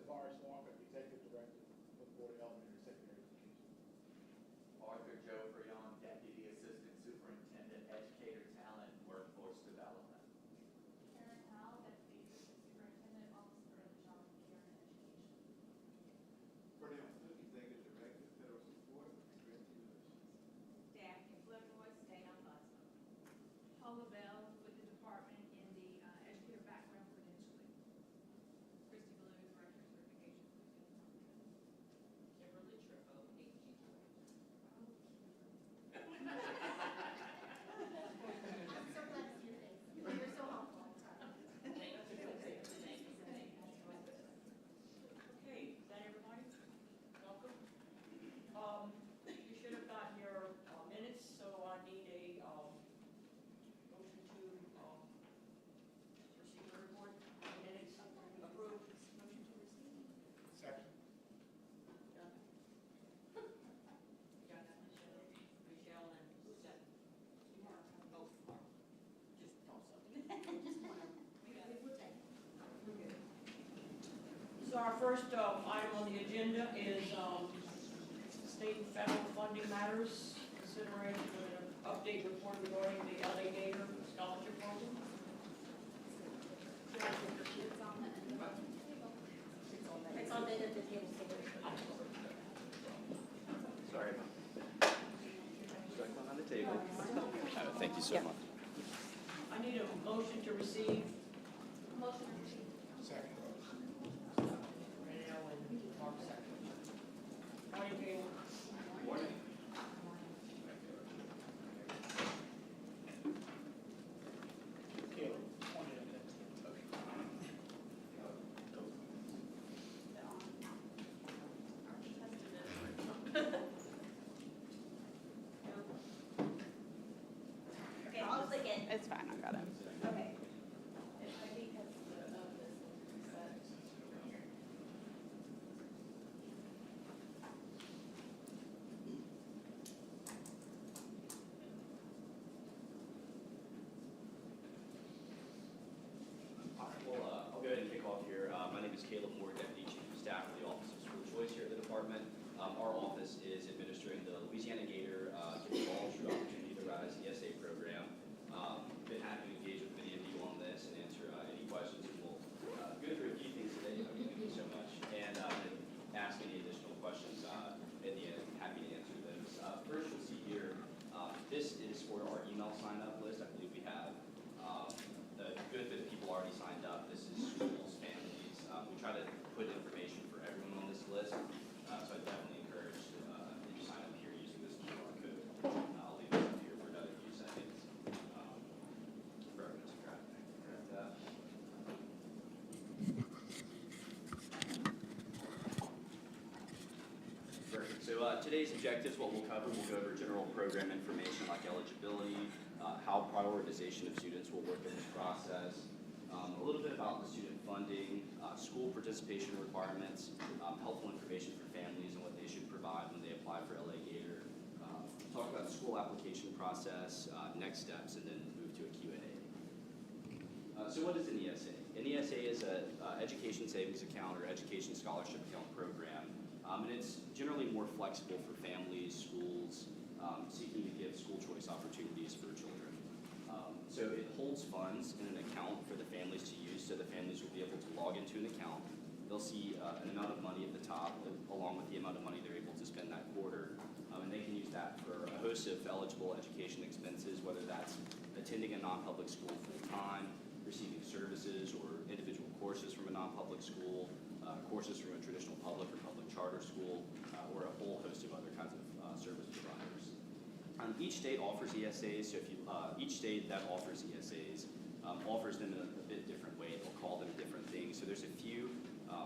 Forrest Walker, Executive Director for the Board of Elementary and Secondary Education. Arthur Joe Freon, Deputy Assistant Superintendent, Educator Talent, Workforce Development. Karen Howell, Deputy Assistant Superintendent, Office of Early Childhood Care and Education. Pernell Cook, Executive Director, Federal Support and Grant Universities. Daphne Flipwood, State Ombudsman. Paula Bell with the department in the educator background credentialing. Christy Blue, Director of Certification. Kimberly Trippo, AG I'm so glad to see your face. You're so helpful all the time. Thank you. Okay, is that everybody? Welcome. You should have gotten your minutes, so I need a motion to receive the report. Minutes approved. Motion to receive. Second. Done. Got that, Michelle? Michelle and who's that? Oh, Mark. Just toss something. Just one. We'll take it. We're good. So our first item on the agenda is state and federal funding matters, consideration of an update report regarding the LA Gator scholarship program. It's on the end of the table. It's on the end of the table. Sorry. Stuck one on the table. Thank you so much. I need a motion to receive. Motion to receive. Second. Renell and Mark second. Morning, Caleb. Morning. Caleb, 20 minutes. Okay, I'll click it. It's fine, I got it. Okay. It's I think because of this. All right, well, I'll go ahead and kick off here. My name is Caleb Moore, Deputy Chief of Staff for the Office of School Choice here at the department. Our office is administering the Louisiana Gator Give All True Opportunity to Rise ESA program. Been happy to engage with many of you on this and answer any questions. And we'll go through a few things today. Thank you so much. And ask any additional questions at the end. Happy to answer those. First, you'll see here, this is for our email sign-up list. I believe we have a good bit of people already signed up. This is schools, families. We try to put information for everyone on this list. So I definitely encourage that you sign up here using this QR code. I'll leave this up here for another few seconds. For everyone to grab that. Perfect. So today's objectives, what we'll cover, we'll go over general program information like eligibility, how prioritization of students will work in this process, a little bit about the student funding, school participation requirements, helpful information for families and what they should provide when they apply for LA Gator, talk about the school application process, next steps, and then move to a Q&A. So what is an ESA? An ESA is an education savings account or education scholarship account program, and it's generally more flexible for families, schools, seeking to give school choice opportunities for children. So it holds funds in an account for the families to use, so the families will be able to log into an account. They'll see an amount of money at the top, along with the amount of money they're able to spend that quarter, and they can use that for a host of eligible education expenses, whether that's attending a non-public school full-time, receiving services or individual courses from a non-public school, courses from a traditional public or public charter school, or a whole host of other kinds of service providers. Each state offers ESAs, so if you, each state that offers ESAs offers them in a bit different way. They'll call them different things. So there's a few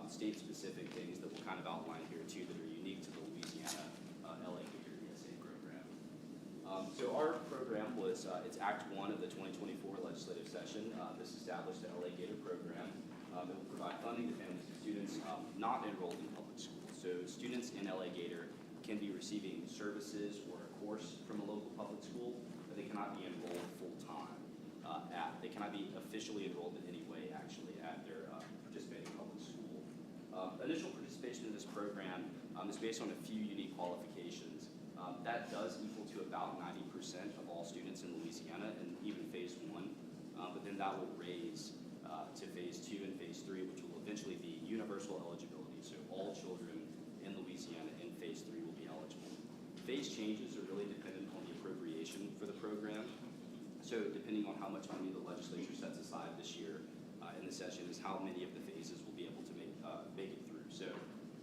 state-specific things that we'll kind of outline here too that are unique to the Louisiana LA Gator ESA program. So our program was, it's Act 1 of the 2024 legislative session. This established the LA Gator program. It will provide funding to families and students not enrolled in public schools. So students in LA Gator can be receiving services or a course from a local public school, but they cannot be enrolled full-time they cannot be officially enrolled in any way actually at their participating public school. Initial participation in this program is based on a few unique qualifications. That does equal to about 90% of all students in Louisiana and even phase 1, but then that will raise to phase 2 and phase 3, which will eventually be universal eligibility. So all children in Louisiana in phase 3 will be eligible. Phase changes are really dependent on the appropriation for the program. So depending on how much money the legislature sets aside this year in the session is how many of the phases will be able to make it through. So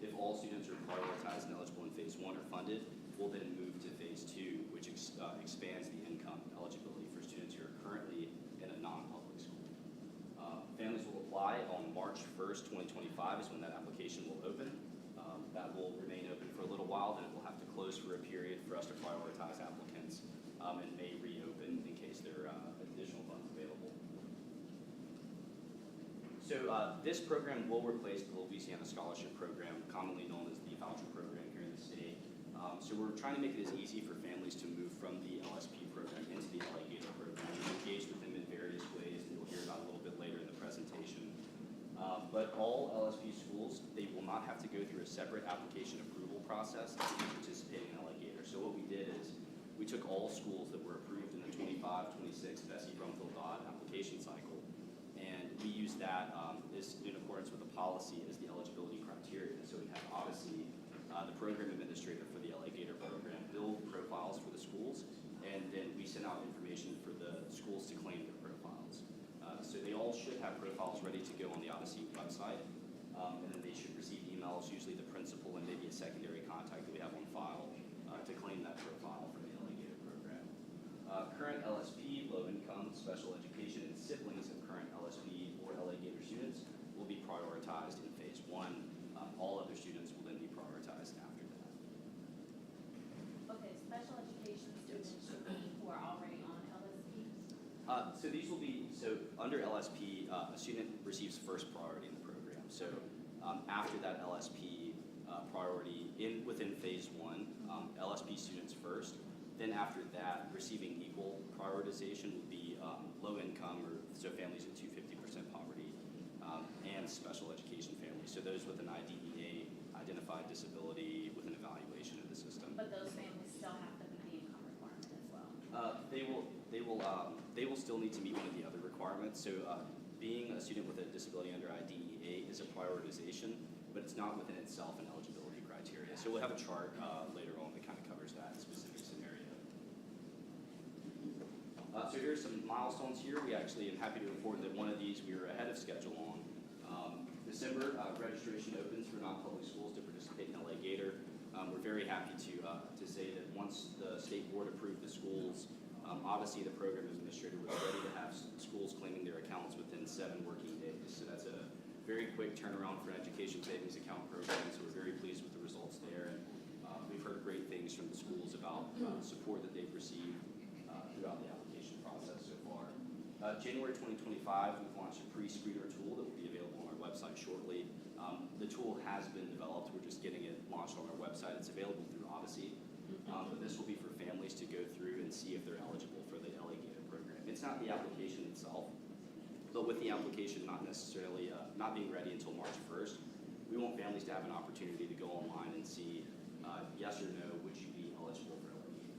if all students are prioritized and eligible in phase 1 are funded, we'll then move to phase 2, which expands the income eligibility for students who are currently in a non-public school. Families will apply on March 1st, 2025 is when that application will open. That will remain open for a little while, then it will have to close for a period for us to prioritize applicants and may reopen in case there are additional funds available. So this program will replace the Louisiana Scholarship Program, commonly known as the voucher program here in the state. So we're trying to make it as easy for families to move from the LSP program into the LA Gator program. We've engaged with them in various ways, and you'll hear about a little bit later in the presentation. But all LSP schools, they will not have to go through a separate application approval process to participate in LA Gator. So what we did is we took all schools that were approved in the 25-26 Bessie Brumfield Dodd application cycle, and we used that is in accordance with the policy as the eligibility criteria. So we had Odyssey, the program administrator for the LA Gator program, build profiles for the schools, and then we sent out information for the schools to claim their profiles. So they all should have profiles ready to go on the Odyssey website, and then they should receive emails, usually the principal and maybe a secondary contact that we have on file to claim that profile for the LA Gator program. Current LSP, low income, special education, and siblings of current LSP or LA Gator students will be prioritized in phase 1. All other students will then be prioritized after that. Okay, special education students who are already on LSP? So these will be, so under LSP, a student receives first priority in the program. So after that LSP priority within phase 1, LSP students first. Then after that, receiving equal prioritization would be low income, or so families in 250% poverty, and special education families. So those with an IDEA, identified disability, with an evaluation of the system. But those families still have to meet the income requirement as well? They will still need to meet one of the other requirements. So being a student with a disability under IDEA is a prioritization, but it's not within itself an eligibility criteria. So we'll have a chart later on that kind of covers that specific scenario. So here's some milestones here. We actually am happy to report that one of these we are ahead of schedule on. December, registration opens for non-public schools to participate in LA Gator. We're very happy to say that once the state board approved the schools, Odyssey, the program administrator, was ready to have schools claiming their accounts within 7 working days. So that's a very quick turnaround for an education savings account program. So we're very pleased with the results there. And we've heard great things from the schools about support that they've received throughout the application process so far. January 2025, we've launched a pre-screener tool that will be available on our website shortly. The tool has been developed. We're just getting it launched on our website. It's available through Odyssey. But this will be for families to go through and see if they're eligible for the LA Gator program. It's not the application itself, but with the application not necessarily not being ready until March 1st, we want families to have an opportunity to go online and see yes or no, would you be eligible for LA Gator.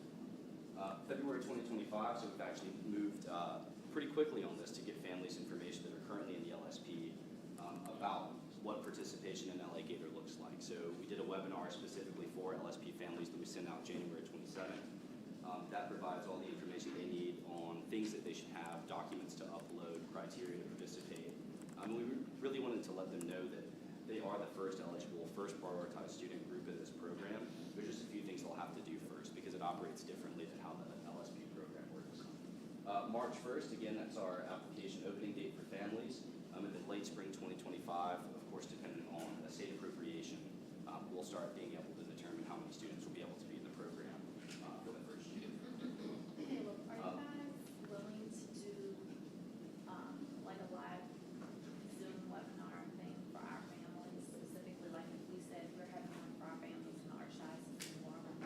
February 2025, so we've actually moved pretty quickly on this to get families information that are currently in the LSP about what participation in LA Gator looks like. So we did a webinar specifically for LSP families that we sent out January 27th. That provides all the information they need on things that they should have, documents to upload, criteria to participate. We really wanted to let them know that they are the first eligible, first prioritized student group in this program. There's just a few things they'll have to do first because it operates differently than how the LSP program works. March 1st, again, that's our application opening date for families. And then late spring 2025, of course, depending on a state appropriation, we'll start being able to determine how many students will be able to be in the program for the first year. Okay, well, are you guys willing to do like a live Zoom webinar thing for our families, specifically like if we said we're having one for our families in Archdiocese and New Orleans,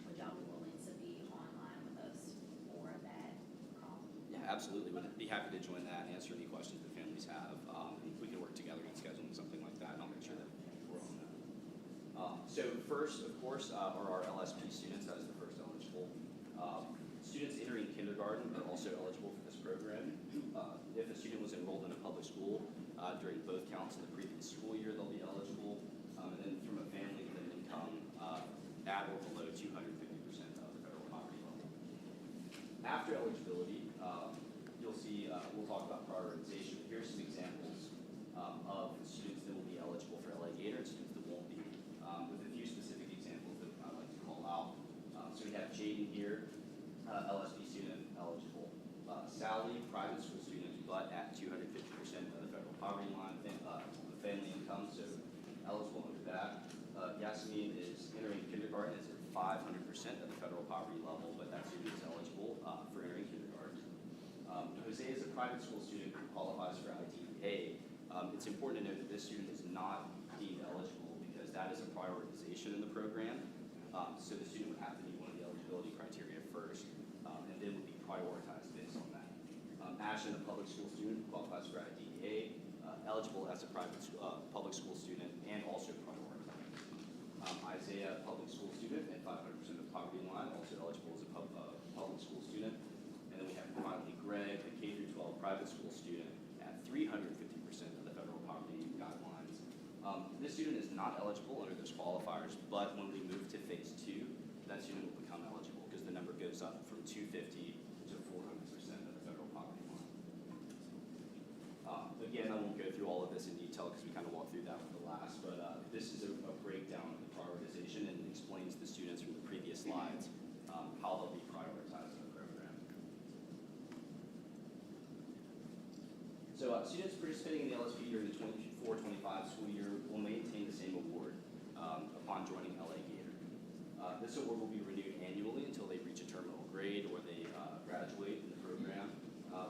would y'all be willing to be online with us for that call? Yeah, absolutely. Would be happy to join that and answer any questions that families have. We can work together on scheduling something like that, and I'll make sure that So first, of course, are our LSP students. That is the first eligible. Students entering kindergarten are also eligible for this program. If a student was enrolled in a public school during both counts in the previous school year, they'll be eligible. And then from a family with an income at or below 250% of the federal poverty level. After eligibility, you'll see we'll talk about prioritization. Here's some examples of students that will be eligible for LA Gator and students that won't be, with a few specific examples that I'd like to call out. So we have Jaden here, LSP student eligible. Sally, private school student, but at 250% of the federal poverty line, family income, so eligible under that. Yasmin is entering kindergarten, it's at 500% of the federal poverty level, but that student is eligible for entering kindergarten. Jose is a private school student who qualifies for IDEA. It's important to note that this student is not deemed eligible because that is a prioritization in the program. So the student would have to meet one of the eligibility criteria first, and then would be prioritized based on that. Ashton, a public school student, qualifies for IDEA, eligible as a private school, public school student, and also prioritized. Isaiah, public school student at 500% of the poverty line, also eligible as a public school student. And then we have finally Greg, a K-12 private school student at 350% of the federal poverty guidelines. This student is not eligible under those qualifiers, but when we move to phase 2, that student will become eligible because the number goes up from 250 to 400% of the federal poverty line. Again, I won't go through all of this in detail because we kind of walked through that with the last, but this is a breakdown of the prioritization and explains the students from the previous slides how they'll be prioritized in the program. So students participating in the LSP during the 24-25 school year will maintain the same award upon joining LA Gator. This award will be renewed annually until they reach a terminal grade or they graduate in the program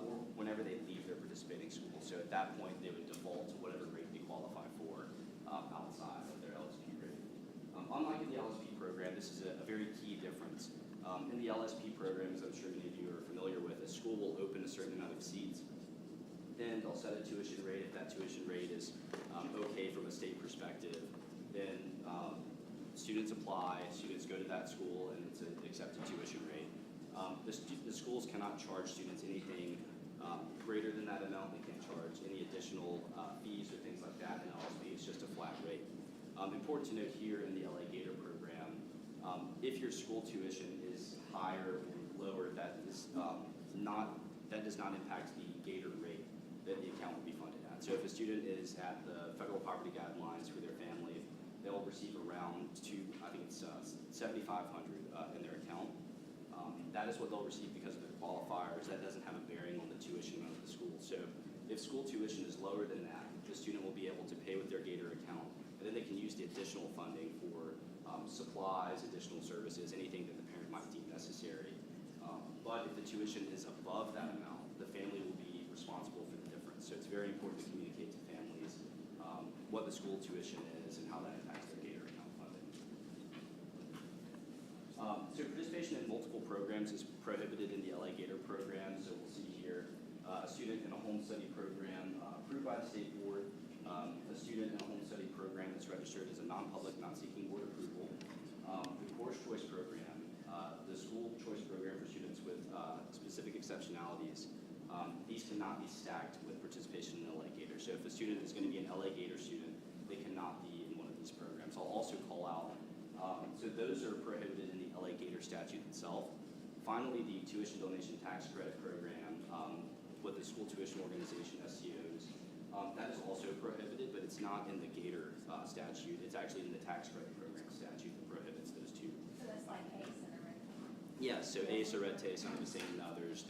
or whenever they leave their participating school. So at that point, they would default to whatever grade they qualify for outside of their LSP grade. Unlike in the LSP program, this is a very key difference. In the LSP program, as I'm sure many of you are familiar with, a school will open a certain amount of seats. Then they'll set a tuition rate. If that tuition rate is okay from a state perspective, then students apply, students go to that school, and it's an accepted tuition rate. The schools cannot charge students anything greater than that amount. They can't charge any additional fees or things like that in LSP. It's just a flat rate. Important to note here in the LA Gator program, if your school tuition is higher or lower, that does not impact the Gator rate that the account will be funded at. So if a student is at the federal poverty guidelines for their family, they'll receive around $7,500 in their account. That is what they'll receive because of their qualifiers. That doesn't have a bearing on the tuition of the school. So if school tuition is lower than that, the student will be able to pay with their Gator account, and then they can use the additional funding for supplies, additional services, anything that the parent might deem necessary. But if the tuition is above that amount, the family will be responsible for the difference. So it's very important to communicate to families what the school tuition is and how that impacts their Gator account funding. So participation in multiple programs is prohibited in the LA Gator program. So we'll see here a student in a home study program approved by the state board, a student in a home study program that's registered as a non-public, not seeking board approval, the course choice program, the school choice program for students with specific exceptionalities. These cannot be stacked with participation in LA Gator. So if a student is going to be an LA Gator student, they cannot be in one of these programs. I'll also call out, so those are prohibited in the LA Gator statute itself. Finally, the tuition donation tax credit program with the school tuition organization, SCOs, that is also prohibited, but it's not in the Gator statute. It's actually in the tax credit program statute that prohibits those two. So that's like ACE and a red. Yeah, so ACE or Red Taste, under the same and others.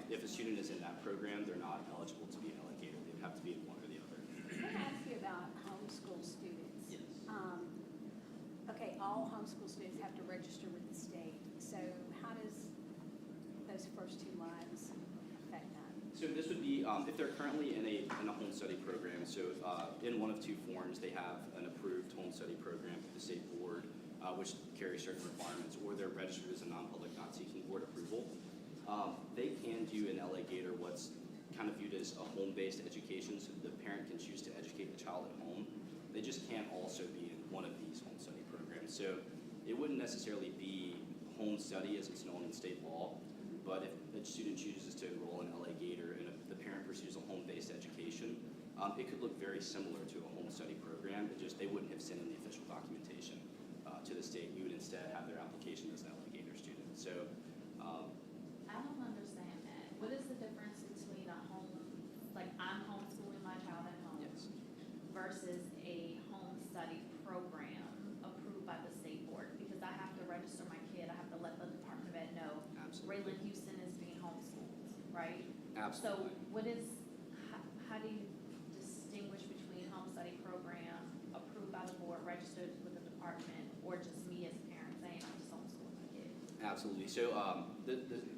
If a student is in that program, they're not eligible to be an LA Gator. They would have to be in one or the other. Let me ask you about homeschool students. Yes. Okay, all homeschool students have to register with the state. So how does those first two lines affect that? So this would be if they're currently in a home study program. So in one of two forms, they have an approved home study program with the state board, which carries certain requirements, or they're registered as a non-public, not seeking board approval. They can do in LA Gator what's kind of viewed as a home-based education, so the parent can choose to educate the child at home. They just can't also be in one of these home study programs. program. So it wouldn't necessarily be home study as it's known in state law, but if a student chooses to enroll in LA Gator and if the parent pursues a home-based education, it could look very similar to a home study program. It just they wouldn't have sent in the official documentation to the state. We would instead have their application as an LA Gator student. So I don't understand that. What is the difference between a home, like I'm homeschooling my child at home yes, versus a home study program approved by the state board? Because I have to register my kid, I have to let the Department of Ed know absolutely, Raylan Houston is being homeschooled, right? absolutely. So what is, how do you distinguish between home study program approved by the board, registered with the department, or just me as a parent saying I'm just homeschooling my kid? Absolutely. So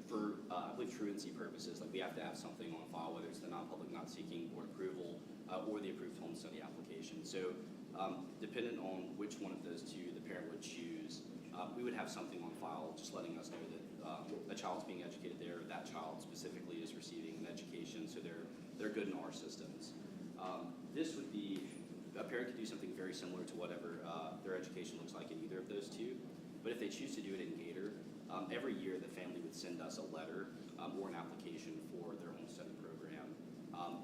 for I believe truancy purposes, like we have to have something on file, whether it's the non-public not seeking board approval or the approved home study application. So dependent on which one of those two the parent would choose, we would have something on file just letting us know that a child's being educated there, or that child specifically is receiving an education, so they're good in our systems. This would be, a parent could do something very similar to whatever their education looks like in either of those two, but if they choose to do it in Gator, every year the family would send us a letter or an application for their home study program.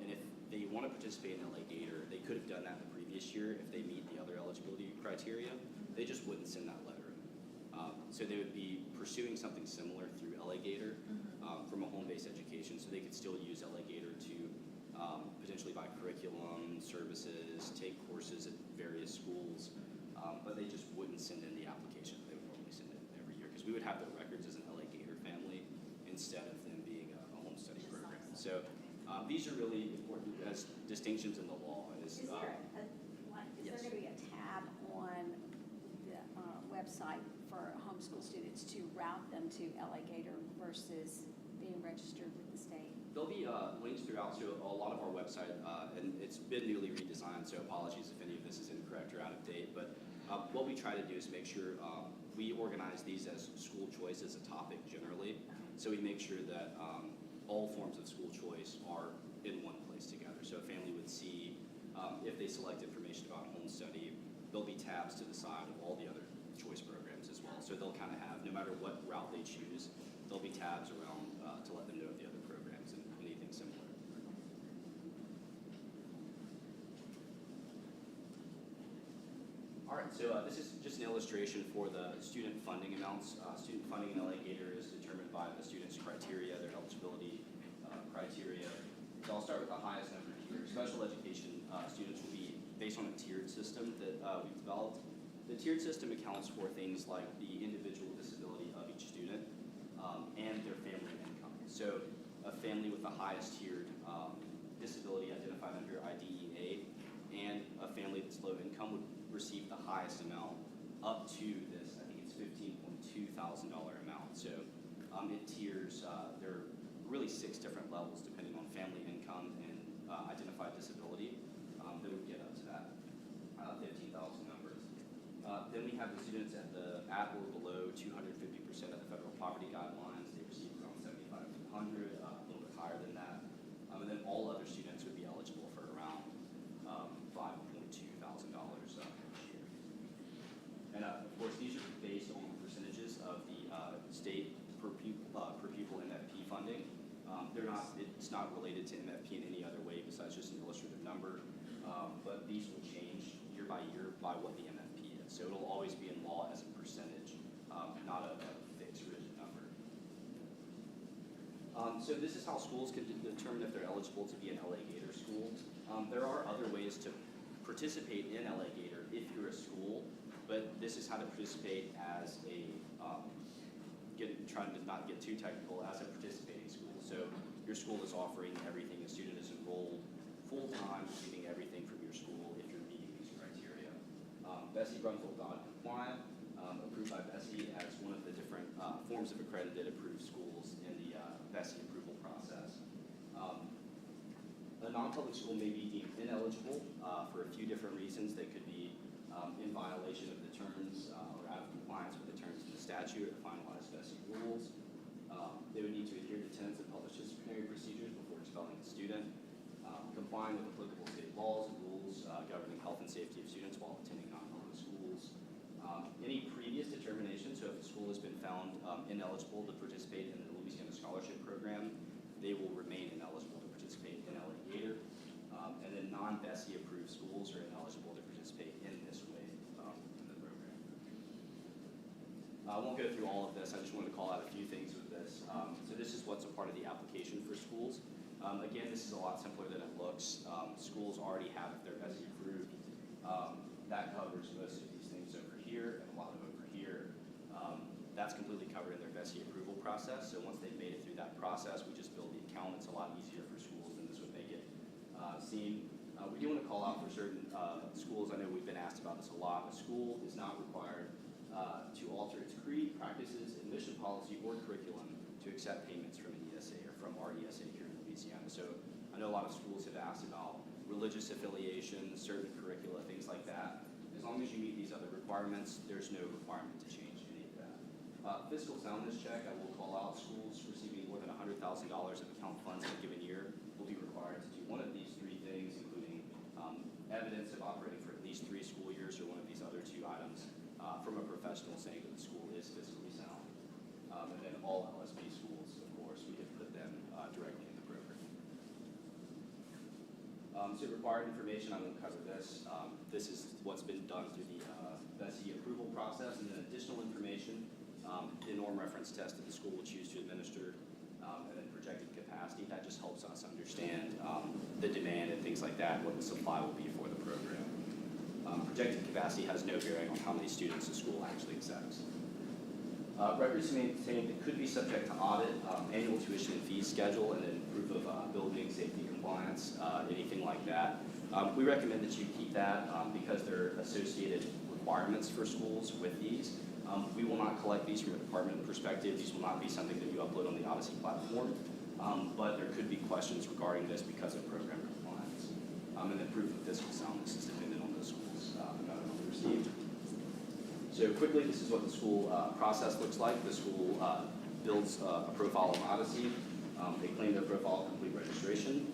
And if they want to participate in LA Gator, they could have done that the previous year if they meet the other eligibility criteria. They just wouldn't send that letter in. So they would be pursuing something similar through LA Gator from a home-based education, so they could still use LA Gator to potentially buy curriculum, services, take courses at various schools, but they just wouldn't send in the application that they would normally send in every year, because we would have their records as an LA Gator family instead of them being a home study program. So these are really important as distinctions in the law. Is there Yes. going to be a tab on the website for homeschool students to route them to LA Gator versus being registered with the state? There'll be links throughout to a lot of our website, and it's been newly redesigned, so apologies if any of this is incorrect or out of date. But what we try to do is make sure we organize these as school choice as a topic generally. So we make sure that all forms of school choice are in one place together. So a family would see, if they select information about home study, there'll be tabs to the side of all the other choice programs as well. So they'll kind of have, no matter what route they choose, there'll be tabs around to let them know of the other programs and anything similar. All right, so this is just an illustration for the student funding amounts. Student funding in LA Gator is determined by the student's criteria, their eligibility criteria. So I'll start with the highest number here. Special education students will be based on a tiered system that we've developed. The tiered system accounts for things like the individual disability of each student and their family income. So a family with the highest tiered disability identified under IDEA and a family that's low income would receive the highest amount up to this, I think it's $15.2 thousand amount. So it tiers, there are really 6 different levels depending on family income and identified disability that would get up to that 15,000 numbers. Then we have the students at or below 250% of the federal poverty guidelines. They receive around 7,500, a little bit higher than that. And then all other students would be eligible for around $5.2 thousand each year. And of course, these are based on percentages of the state per pupil MFP funding. It's not related to MFP in any other way besides just an illustrative number. But these will change year by what the MFP is. So it'll always be in law as a percentage, not a fixed rigid number. So this is how schools can determine if they're eligible to be an LA Gator school. There are other ways to participate in LA Gator if you're a school, but this is how to participate as a, trying to not get too technical, as a participating school. So your school is offering everything. A student is enrolled full-time, receiving everything from your school if you're meeting these criteria. Bessie Brunswick compliant, approved by Bessie as one of the different forms of accredited approved schools in the Bessie approval process. A non-public school may be deemed ineligible for a few different reasons. They could be in violation of the terms or out of compliance with the terms of the statute or finalized Bessie rules. They would need to adhere to tenets and published disciplinary procedures before expelling a student. Complying with applicable state laws and rules governing health and safety of students while attending non-public schools. Any previous determination, so if a school has been found ineligible to participate in the Louisiana Scholarship Program, they will remain ineligible to participate in Alligator. And then non-BESI approved schools are ineligible to participate in this way in the program. I won't go through all of this. I just wanted to call out a few things with this. So this is what's a part of the application for schools. Again, this is a lot simpler than it looks. Schools already have, if they're BESI approved, that covers most of these things over here and a lot of over here. That's completely covered in their BESI approval process. So once they've made it through that process, we just build the account. It's a lot easier for schools than this would make it seem. We do want to call out for certain schools. I know we've been asked about this a lot. A school is not required to alter its creed, practices, admission policy, or curriculum to accept payments from an ESA or from our ESA here in Louisiana. So I know a lot of schools have asked about religious affiliation, certain curricula, things like that. As long as you meet these other requirements, there's no requirement to change any of that. Fiscal soundness check, I will call out schools receiving more than $100,000 of account funds in a given year will be required to do one of these three things, including evidence of operating for at least 3 school years or one of these other 2 items from a professional saying that the school is fiscally sound. And then all LSP schools, of course, we can put them directly in the program. So required information, I won't cover this. This is what's been done through the BESI approval process, and then additional information, the norm reference test that the school will choose to administer, and then projected capacity. That just helps us understand the demand and things like that, what the supply will be for the program. Projected capacity has no bearing on how many students the school actually accepts. Records maintained that could be subject to audit, annual tuition and fees schedule, and then proof of building safety compliance, anything like that. We recommend that you keep that because there are associated requirements for schools with these. We will not collect these from a department perspective. These will not be something that you upload on the Odyssey platform, but there could be questions regarding this because of program compliance. And then proof of fiscal soundness is dependent on those schools' amount of money received. So quickly, this is what the school process looks like. The school builds a profile on Odyssey. They claim their profile complete registration.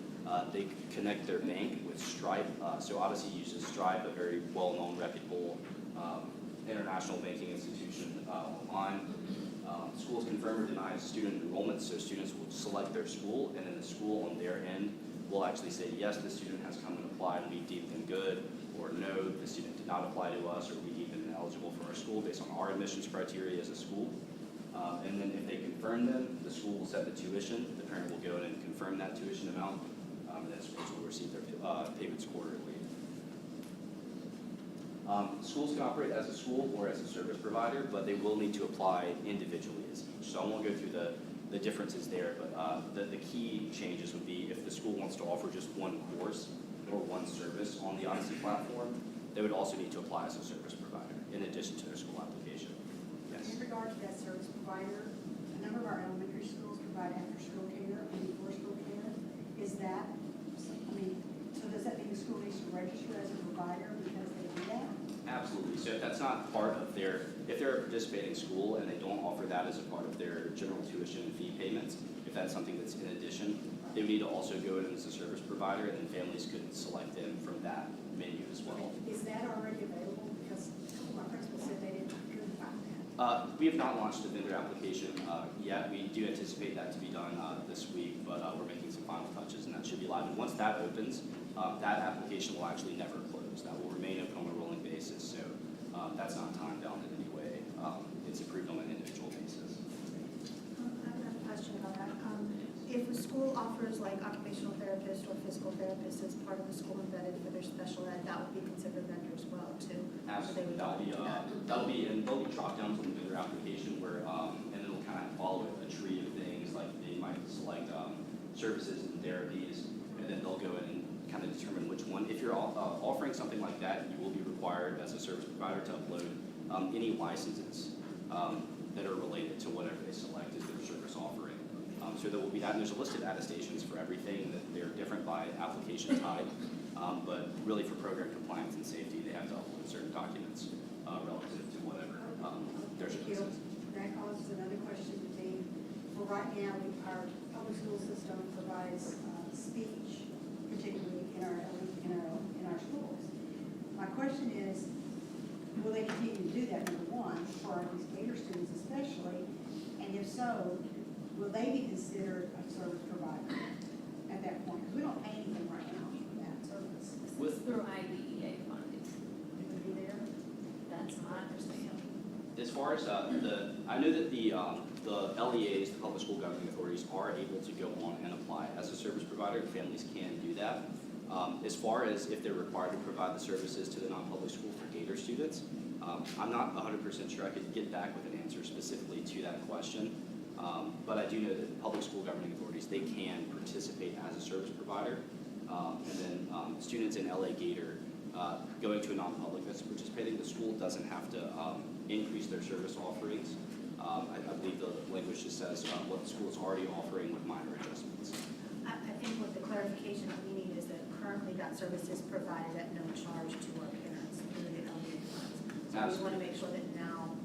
They connect their bank with Stripe. So Odyssey uses Stripe, a very well-known, reputable international banking institution online. Schools confirm or deny student enrollment, so students will select their school, and then the school on their end will actually say, yes, the student has come and applied, and we deem them good, or no, the student did not apply to us, or we deem them eligible for our school based on our admissions criteria as a school. And then if they confirm them, the school will set the tuition. The parent will go in and confirm that tuition amount, and then schools will receive their payments quarterly. Schools can operate as a school or as a service provider, but they will need to apply individually as each. So I won't go through the differences there, but the key changes would be if the school wants to offer just one course or one service on the Odyssey platform, they would also need to apply as a service provider in addition to their school application. Yes? In regard to that service provider, a number of our elementary schools provide after-school care and before-school care. Is that, so does that mean the school needs to register as a provider because they do that? Absolutely. So if that's not part of if they're a participating school and they don't offer that as a part of their general tuition and fee payments, if that's something that's in addition, they would need to also go in as a service provider, and then families could select them from that menu as well. Is that already available? Because my principal said they couldn't find that. We have not launched a vendor application yet. We do anticipate that to be done this week, but we're making some final touches, and that should be live. And once that opens, that application will actually never close. That will remain open on a rolling basis, so that's not time bound in any way. It's approved on an individual basis. I have another question about that. If a school offers like occupational therapist or physical therapist as part of the school embedded for their special ed, that would be considered vendor as well too? Absolutely, that'll be and there'll be drop downs on the vendor application where and it'll kind of follow a tree of things, like they might select services and therapies, and then they'll go in and kind of determine which one. If you're offering something like that, you will be required as a service provider to upload any licenses that are related to whatever they select as their service offering. So there will be that, and there's a list of attestations for everything that they're different by application type, but really for program compliance and safety, they have to upload certain documents relative to whatever their service is. That causes another question to me. For right now, our public school system provides speech, particularly in our schools. My question is, will they continue to do that, number one, for these Gator students especially? And if so, will they be considered a service provider at that point? Because we don't pay anything right now for that service. This is through IDEA funding. It would be there. That's my understanding. As far as I know that the LEAs, the public school governing authorities, are able to go on and apply as a service provider. Families can do that. As far as if they're required to provide the services to the non-public school for Gator students, I'm not 100% sure. I could get back with an answer specifically to that question. But I do know that public school governing authorities, they can participate as a service provider. And then students in LA Gator going to a non-public that's participating, the school doesn't have to increase their service offerings. I believe the language just says what the school is already offering with minor adjustments. I think what the clarification that we need is that currently that service is provided at no charge to our parents through the LEA funds. So we want to make sure that now,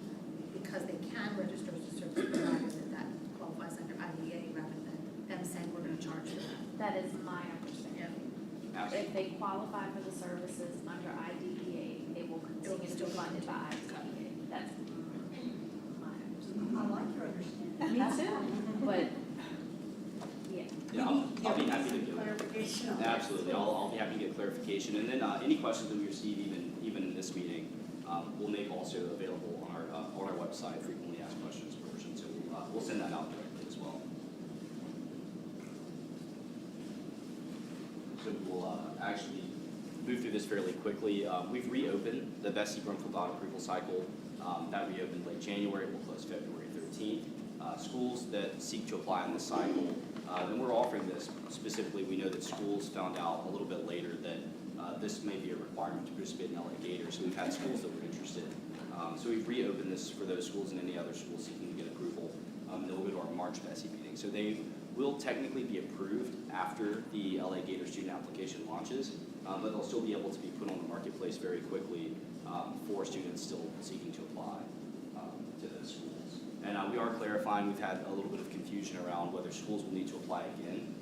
because they can register as a service provider, that qualifies under IDA rather than them saying we're going to charge for that. That is my understanding. Absolutely. If they qualify for the services under IDEA, it will continue to be funded by IDEA. That's my understanding. I like your understanding. Me too, but, yeah. Yeah, I'll be happy to give clarification on that. Absolutely, I'll be happy to get clarification. And then any questions that we receive, even in this meeting, we'll make also available on our website, frequently asked questions version. So we'll send that out directly as well. So we'll actually move through this fairly quickly. We've reopened the Bessie Brumfield dot approval cycle. That reopened late January. It will close February 13th. Schools that seek to apply in this cycle, and we're offering this specifically. We know that schools found out a little bit later that this may be a requirement to participate in LA Gator, so we've had schools that were interested. So we've reopened this for those schools and any other schools seeking to get approval. And then we'll go to our March Bessie meeting. So they will technically be approved after the LA Gator student application launches, but they'll still be able to be put on the marketplace very quickly for students still seeking to apply to those schools. And we are clarifying, we've had a little bit of confusion around whether schools will need to apply again.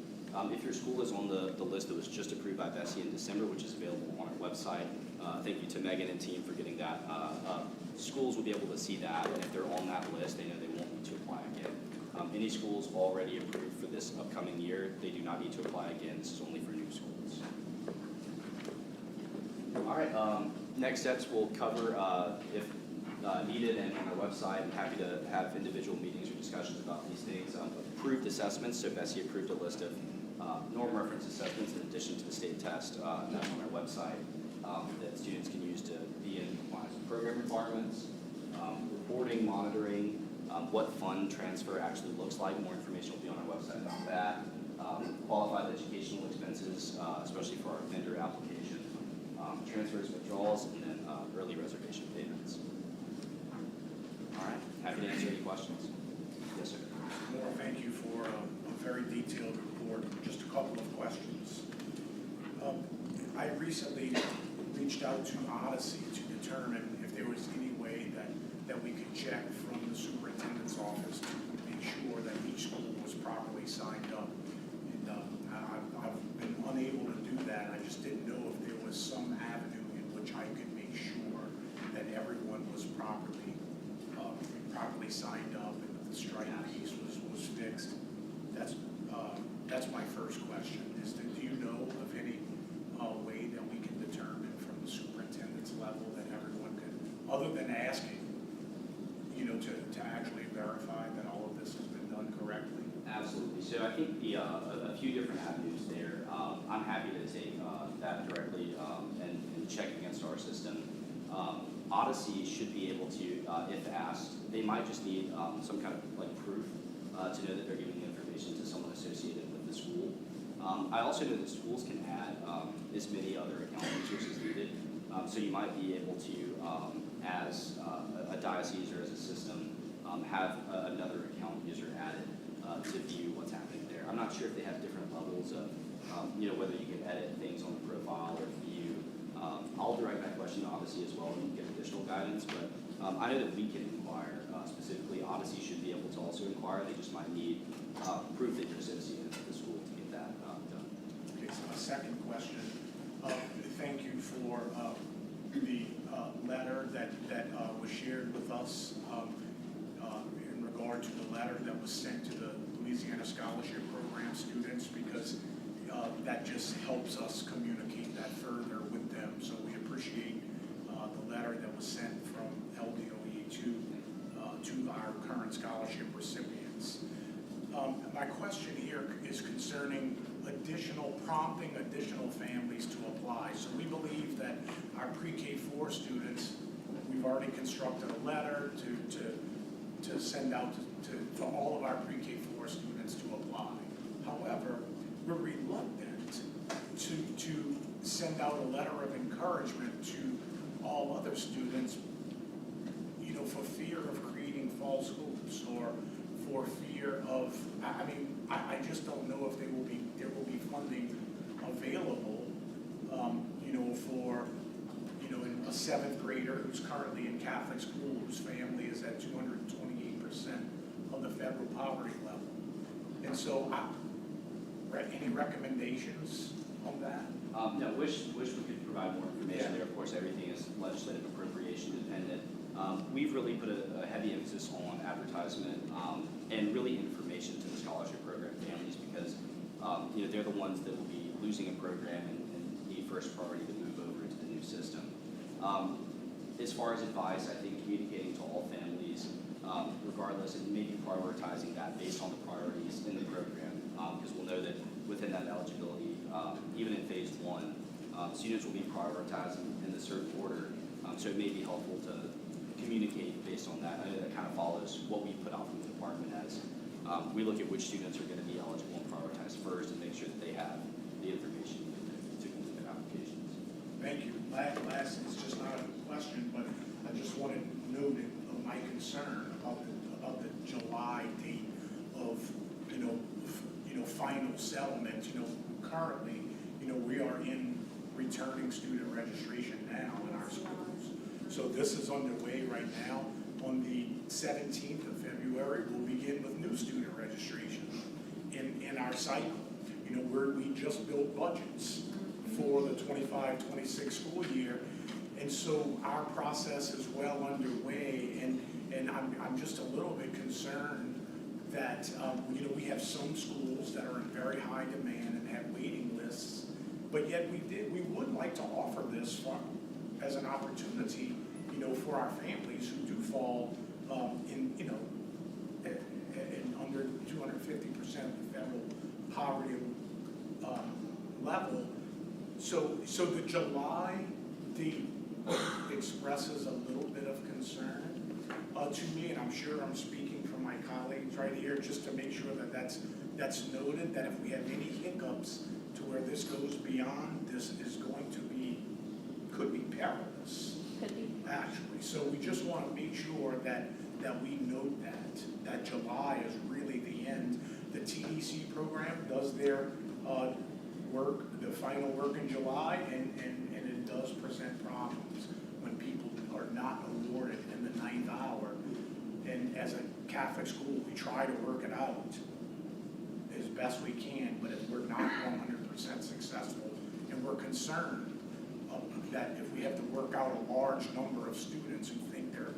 If your school is on the list that was just approved by Bessie in December, which is available on our website, thank you to Megan and team for getting that up. Schools will be able to see that, and if they're on that list, they know they won't need to apply again. Any schools already approved for this upcoming year, they do not need to apply again. This is only for new schools. All right, next steps we'll cover if needed and on our website. I'm happy to have individual meetings or discussions about these things. Approved assessments, so Bessie approved a list of norm reference assessments in addition to the state test, and that's on our website, that students can use to be in compliance with program requirements, reporting, monitoring, what fund transfer actually looks like. More information will be on our website about that. Qualified educational expenses, especially for our vendor application, transfers, withdrawals, and then early reservation payments. All right, happy to answer any questions. Yes, sir. Maura, thank you for a very detailed report. Just a couple of questions. I recently reached out to Odyssey to determine if there was any way that we could check from the superintendent's office to make sure that each school was properly signed up. And I've been unable to do that. I just didn't know if there was some avenue in which I could make sure that everyone was properly signed up and that the strike piece was fixed. That's my first question. Do you know of any way that we can determine from the superintendent's level that everyone could, other than asking, to actually verify that all of this has been done correctly? Absolutely. So I think a few different avenues there. I'm happy to take that directly and check against our system. Odyssey should be able to, if asked, they might just need some kind of proof to know that they're giving the information to someone associated with the school. I also know that schools can add as many other account users as needed. So you might be able to, as a diocese or as a system, have another account user added to view what's happening there. I'm not sure if they have different levels of, whether you can edit things on the profile or view. I'll direct that question to Odyssey as well and get additional guidance, but I know that we can inquire. Specifically, Odyssey should be able to also inquire. They just might need proof that you're associated with the school to get that done. Okay, so my second question, thank you for the letter that was shared with us in regard to the letter that was sent to the Louisiana Scholarship Program students, because that just helps us communicate that further with them. So we appreciate the letter that was sent from LDOE to our current scholarship recipients. My question here is concerning prompting additional families to apply. So we believe that our pre-K4 students, we've already constructed a letter to send out to all of our pre-K4 students to apply. However, we're reluctant to send out a letter of encouragement to all other students, for fear of creating false hopes or for fear of, I just don't know if there will be funding available, for, a 7th grader who's currently in Catholic school, whose family is at 228% of the federal poverty level. And so, any recommendations on that? No, wish we could provide more information there. Of course, everything is legislative appropriation dependent. We've really put a heavy emphasis on advertisement and really information to the scholarship program families, because they're the ones that will be losing a program and need first priority to move over into the new system. As far as advice, I think communicating to all families, regardless, and maybe prioritizing that based on the priorities in the program, because we'll know that within that eligibility, even in phase 1, students will be prioritized in a certain order. So it may be helpful to communicate based on that. I know that kind of follows what we put out from the department as we look at which students are going to be eligible and prioritize first, and make sure that they have the information to complete their applications. Thank you. Last, it's just not a question, but I just wanted to note my concern about the July date of final settlement. Currently, we are in returning student registration now in our schools. So this is underway right now. On the 17th of February, we'll begin with new student registration in our cycle. Where we just built budgets for the 25-26 school year. And so our process is well underway, and I'm just a little bit concerned that we have some schools that are in very high demand and have waiting lists, but yet we would like to offer this as an opportunity, for our families who do fall in under 250% of the federal poverty level. So the July date expresses a little bit of concern to me, and I'm sure I'm speaking for my colleagues right here, just to make sure that that's noted, that if we have any hiccups to where this goes beyond, this is going to could be perilous. Could be. Actually, so we just want to make sure that we note that July is really the end. The TDC program does their work, the final work in July, and it does present problems when people are not awarded in the 9th hour. And as a Catholic school, we try to work it out as best we can, but if we're not 100% successful, and we're concerned that if we have to work out a large number of students who think they're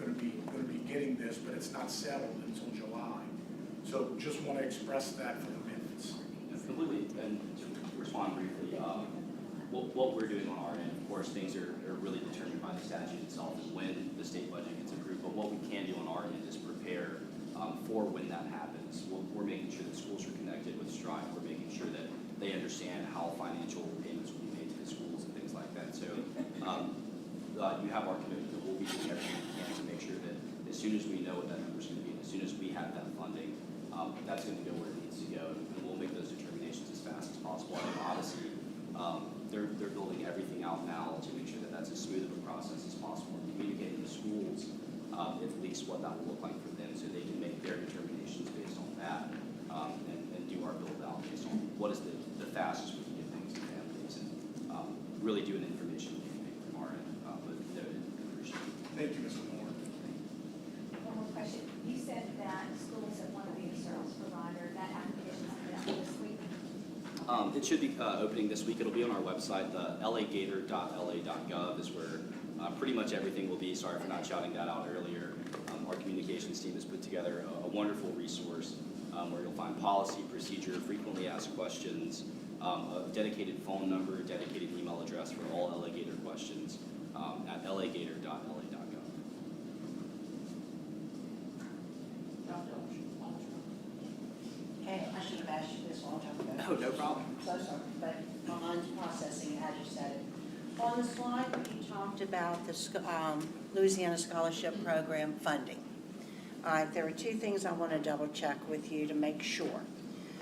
going to be getting this, but it's not settled until July. So just want to express that for the minutes. Completely, and to respond briefly, what we're doing on our end, of course, things are really determined by the statute itself and when the state budget gets approved, but what we can do on our end is prepare for when that happens. We're making sure that schools are connected with Strive. We're making sure that they understand how financial payments will be made to the schools and things like that. So you have our commitment that we'll be doing everything we can to make sure that as soon as we know what that number's going to be, and as soon as we have that funding, that's going to go where it needs to go, and we'll make those determinations as fast as possible. I mean, honestly, they're building everything out now to make sure that that's as smooth of a process as possible, and communicating to schools at least what that will look like for them, so they can make their determinations based on that, and do our build out based on what is the fastest we can get things to families, and really do an information campaign from our end. But noted, appreciate it. Thank you, Mr. Moore. One more question. You said that schools that want to be a service provider, that application is coming out this week? It should be opening this week. It'll be on our website. The lagator.la.gov is where Pretty much everything will be, sorry for not shouting that out earlier, our communications team has put together a wonderful resource where you'll find policy, procedure, frequently asked questions, a dedicated phone number, dedicated email address for all LA Gator questions at lagator.la.gov. Hey, I should have asked you this a long time ago. Oh, no problem. So sorry, but my mind's processing as you said it. On the slide, where you talked about the Louisiana Scholarship Program funding. All right, there are two things I want to double check with you to make sure.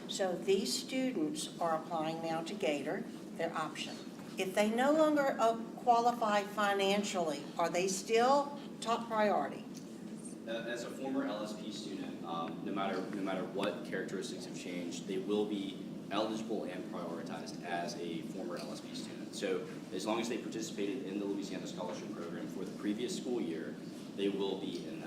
So these students are applying now to Gator, their option. If they no longer qualify financially, are they still top priority? As a former LSP student, no matter what characteristics have changed, they will be eligible and prioritized as a former LSP student. So as long as they participated in the Louisiana Scholarship Program for the previous school year, they will be in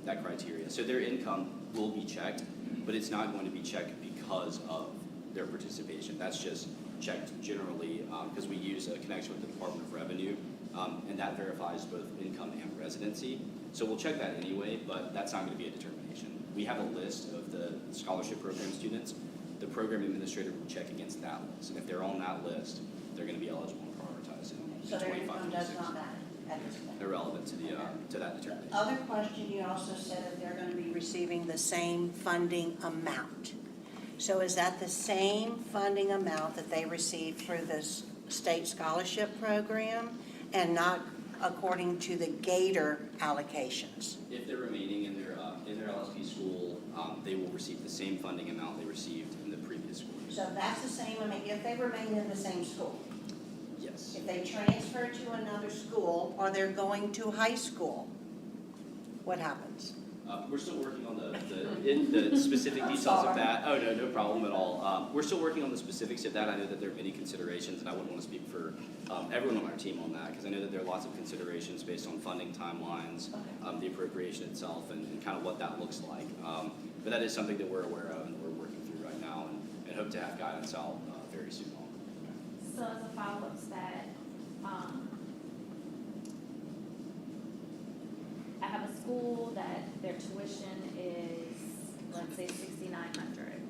that criteria. So their income will be checked, but it's not going to be checked because of their participation. That's just checked generally because we use a connection with the Department of Revenue, and that verifies both income and residency. So we'll check that anyway, but that's not going to be a determination. We have a list of the scholarship program students. The program administrator will check against that list, and if they're on that list, they're going to be eligible and prioritized in So their 25, income does 26. not matter at this point. Irrelevant to that determination. Other question, you also said that they're going to be receiving the same funding amount. So is that the same funding amount that they received for the state scholarship program and not according to the Gator allocations? If they're remaining in their LSP school, they will receive the same funding amount they received in the previous school year. So that's the same, I mean, if they remain in the same school. Yes. If they transfer to another school or they're going to high school, what happens? We're still working on the specific details of that. Oh, no problem at all. We're still working on the specifics of that. I know that there are many considerations, and I wouldn't want to speak for everyone on our team on that, because I know that there are lots of considerations based on funding timelines, the appropriation itself, and kind of what that looks like. But that is something that we're aware of and we're working through right now, and hope to have guidance out very soon on. So as a follow-up stat, I have a school that their tuition is, let's say, $6,900.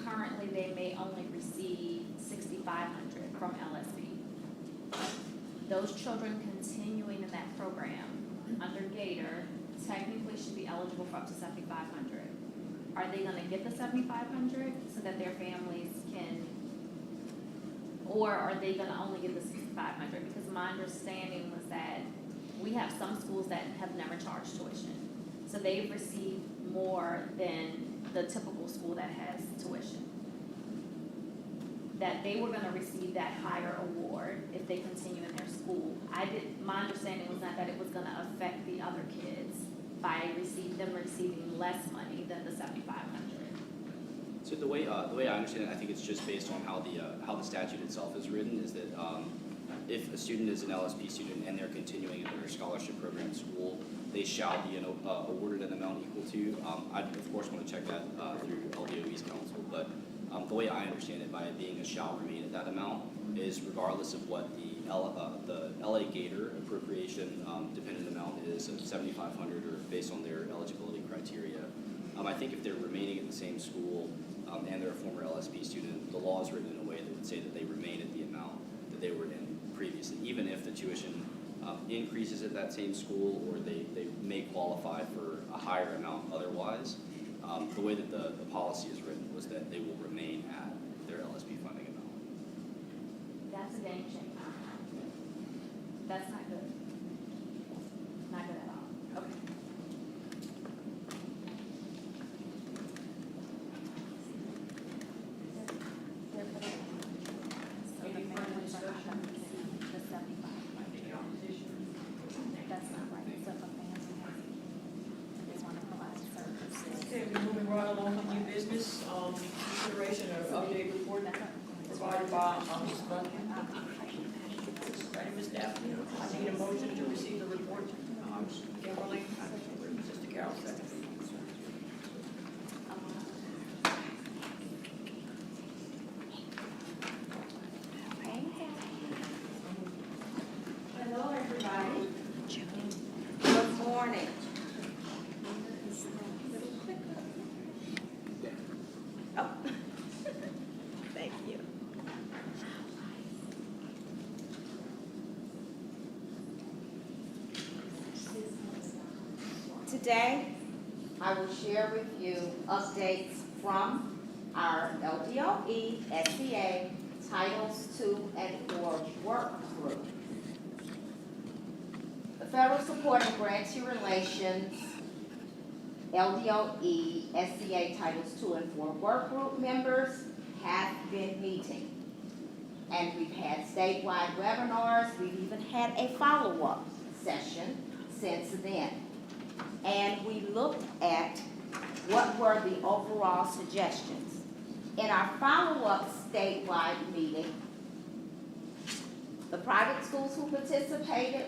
Currently, they may only receive $6,500 from LSP. Those children continuing in that program under Gator technically should be eligible for up to $7,500. Are they gonna get the $7,500 so that their families can, or are they gonna only get the $6,500? Because my understanding was that we have some schools that have never charged tuition. So they've received more than the typical school that has tuition. That they were gonna receive that higher award if they continue in their school. My understanding was not that it was gonna affect the other kids by them receiving less money than the $7,500. So the way I understand it, I think it's just based on how the statute itself is written, is that if a student is an LSP student and they're continuing in their scholarship program in school, they shall be awarded an amount equal to. I of course want to check that through LDOE's counsel, but the way I understand it, by it being a shall remain at that amount, is regardless of what the LA Gator appropriation dependent amount is of $7,500 or based on their eligibility criteria. I think if they're remaining at the same school and they're a former LSP student, the law is written in a way that would say that they remain at the amount that they were in previously, even if the tuition increases at that same school or they may qualify for a higher amount otherwise. The way that the policy is written was that they will remain at their LSP funding amount. That's a game changer. That's not good. Not good at all. Okay. Any further discussion? The 75. Any opposition? That's not right. So if a family has, they want to provide services. Okay, we're moving right along with new business, consideration of update report provided by Ms. Bunting. Ready, Ms. Daphne? I need a motion to receive the report. Kimberly, Sister Carol, second. Hello, everybody. today, I will share with you updates from our LDOE, SCA, Titles 2 and 4 work group. The Federal Support and Grantee Relations, LDOE, SCA Titles 2 and 4 work group members have been meeting. And we've had statewide webinars, we've even had a follow-up session since then. And we looked at what were the overall suggestions. In our follow-up statewide meeting, the private schools who participated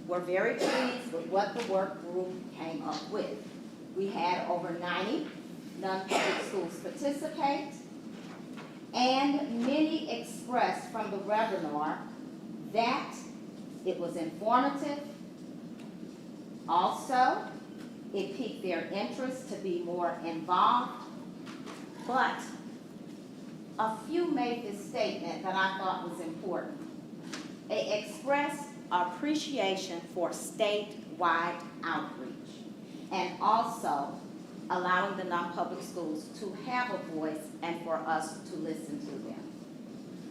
were very pleased with what the work group came up with. We had over 90 non-public schools participate, and many expressed from the webinar that it was informative. Also, it piqued their interest to be more involved, but a few made this statement that I thought was important. They expressed appreciation for statewide outreach and also allowing the non-public schools to have a voice and for us to listen to them.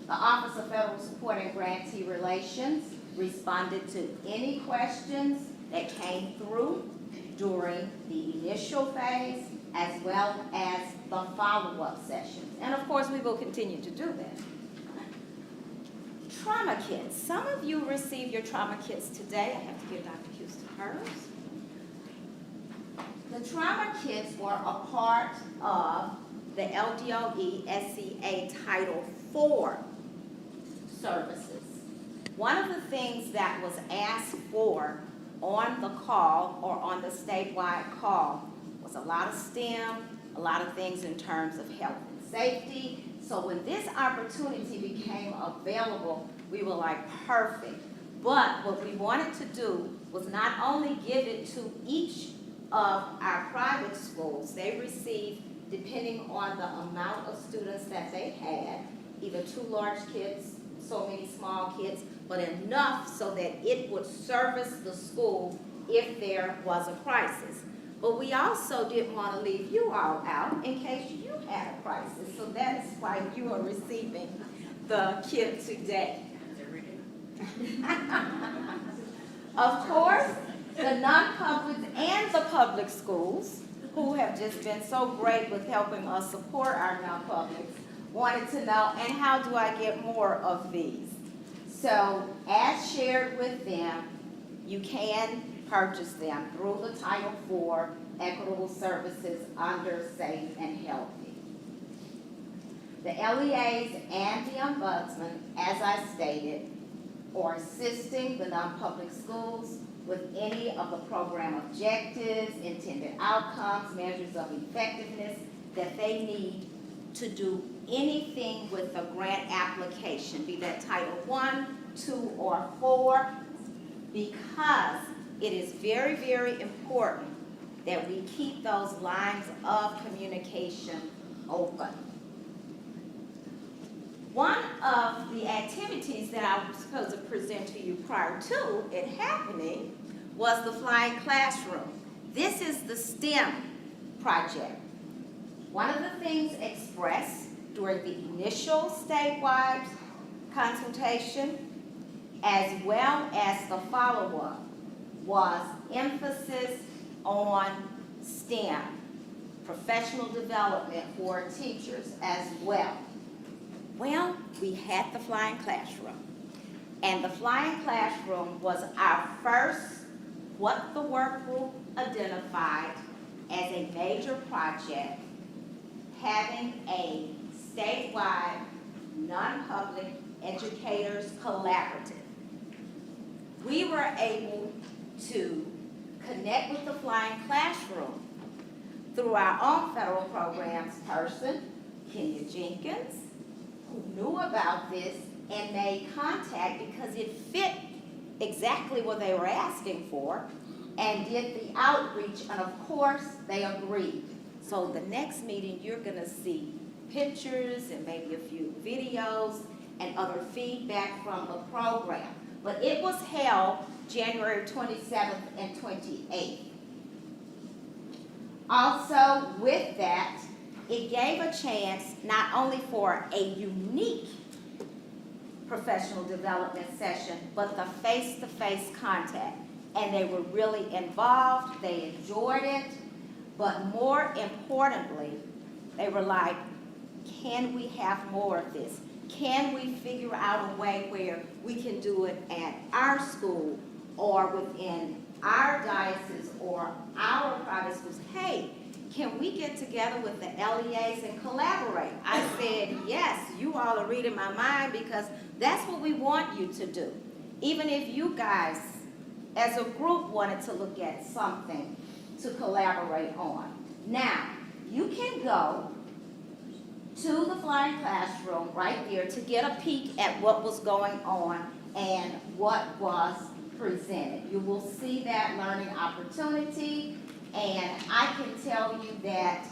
The Office of Federal Support and Grantee Relations responded to any questions that came through during the initial phase as well as the follow-up sessions. And of course, we will continue to do that. Trauma kits. Some of you received your trauma kits today. I have to give Dr. Houston hers. The trauma kits were a part of the LDOE SCA Title IV services. One of the things that was asked for on the call or on the statewide call was a lot of STEM, a lot of things in terms of health and safety. So when this opportunity became available, we were like, perfect. But what we wanted to do was not only give it to each of our private schools. They received, depending on the amount of students that they had, either 2 large kids, so many small kids, but enough so that it would service the school if there was a crisis. But we also didn't want to leave you all out in case you had a crisis. So that is why you are receiving the kit today. Of course, the non-public and the public schools, who have just been so great with helping us support our non-publics, wanted to know, and how do I get more of these? So, as shared with them, you can purchase them through the Title IV Equitable Services under Safe and Healthy. The LEAs and the Ombudsman, as I stated, are assisting the non-public schools with any of the program objectives, intended outcomes, measures of effectiveness that they need to do anything with the grant application, be that Title I, II, or IV, because it is very, very important that we keep those lines of communication open. One of the activities that I was supposed to present to you prior to it happening was the Flying Classroom. This is the STEM project. One of the things expressed during the initial statewide consultation, as well as the follow-up, was emphasis on STEM, professional development for teachers as well. Well, we had the Flying Classroom. And the Flying Classroom was our first, what the work group identified as a major project, having a statewide non-public educators collaborative. We were able to connect with the Flying Classroom through our own federal programs person, Kenya Jenkins, who knew about this and made contact because it fit exactly what they were asking for, and did the outreach, and of course, they agreed. So the next meeting, you're gonna see pictures and maybe a few videos and other feedback from the program. But it was held January 27th and 28th. Also, with that, it gave a chance not only for a unique professional development session, but the face-to-face contact. And they were really involved, they enjoyed it, but more importantly, they were like, can we have more of this? Can we figure out a way where we can do it at our school or within our diocese or our private schools? Hey, can we get together with the LEAs and collaborate? I said, yes, you all are reading my mind because that's what we want you to do. Even if you guys, as a group, wanted to look at something to collaborate on. Now, you can go to the Flying Classroom right there to get a peek at what was going on and what was presented. You will see that learning opportunity, and I can tell you that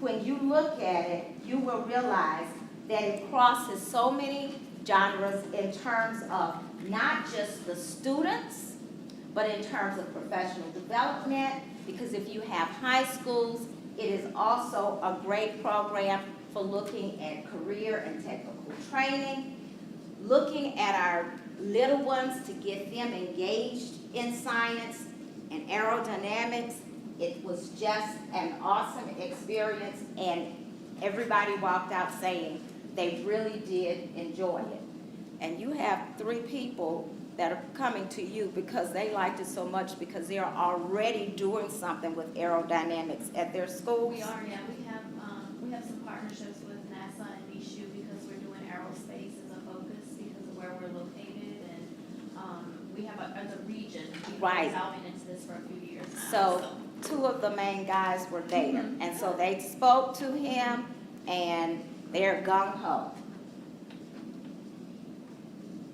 when you look at it, you will realize that it crosses so many genres in terms of not just the students, but in terms of professional development, because if you have high schools, it is also a great program for looking at career and technical training, looking at our little ones to get them engaged in science and aerodynamics. It was just an awesome experience, and everybody walked out saying they really did enjoy it. And you have 3 people that are coming to you because they liked it so much because they are already doing something with aerodynamics at their schools. We are, yeah, we have some partnerships with NASA and BSHU because we're doing aerospace as a focus because of where we're located, and we have as a region, we've Right. been delving into this for a few years now. So 2 of the main guys were there, and so they spoke to him, and they're gung-ho.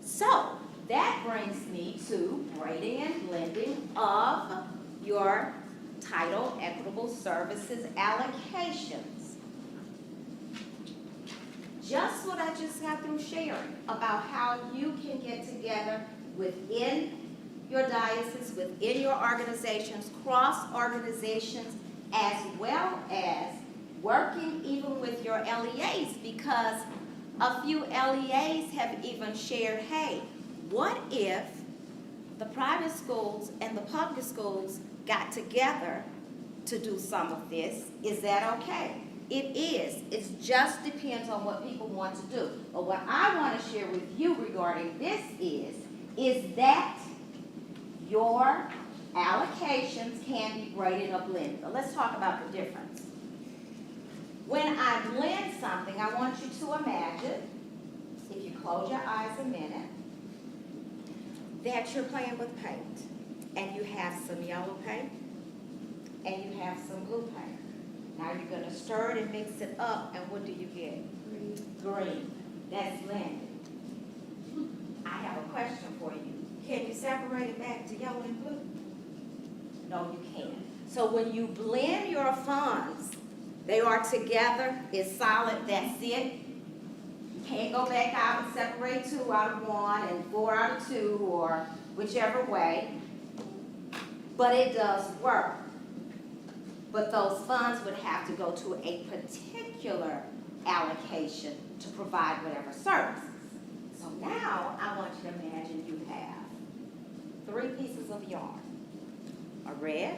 So that brings me to grading and blending of your Title Equitable Services allocations. Just what I just got through sharing about how you can get together within your diocese, within your organizations, cross organizations, as well as working even with your LEAs, because a few LEAs have even shared, hey, what if the private schools and the public schools got together to do some of this? Is that okay? It is. It just depends on what people want to do. But what I want to share with you regarding this is that your allocations can be graded or blended. But let's talk about the difference. When I blend something, I want you to imagine, if you close your eyes a minute, that you're playing with paint, and you have some yellow paint, and you have some blue paint. Now you're going to stir it and mix it up, and what do you get? Green. That's blended. I have a question for you. Can you separate it back to yellow and blue? No, you can't. So when you blend your funds, they are together, it's solid, that's it. You can't go back out and separate 2 out of 1 and 4 out of 2, or whichever way. But it does work. But those funds would have to go to a particular allocation to provide whatever services. So now I want you to imagine you have 3 pieces of yarn. A red,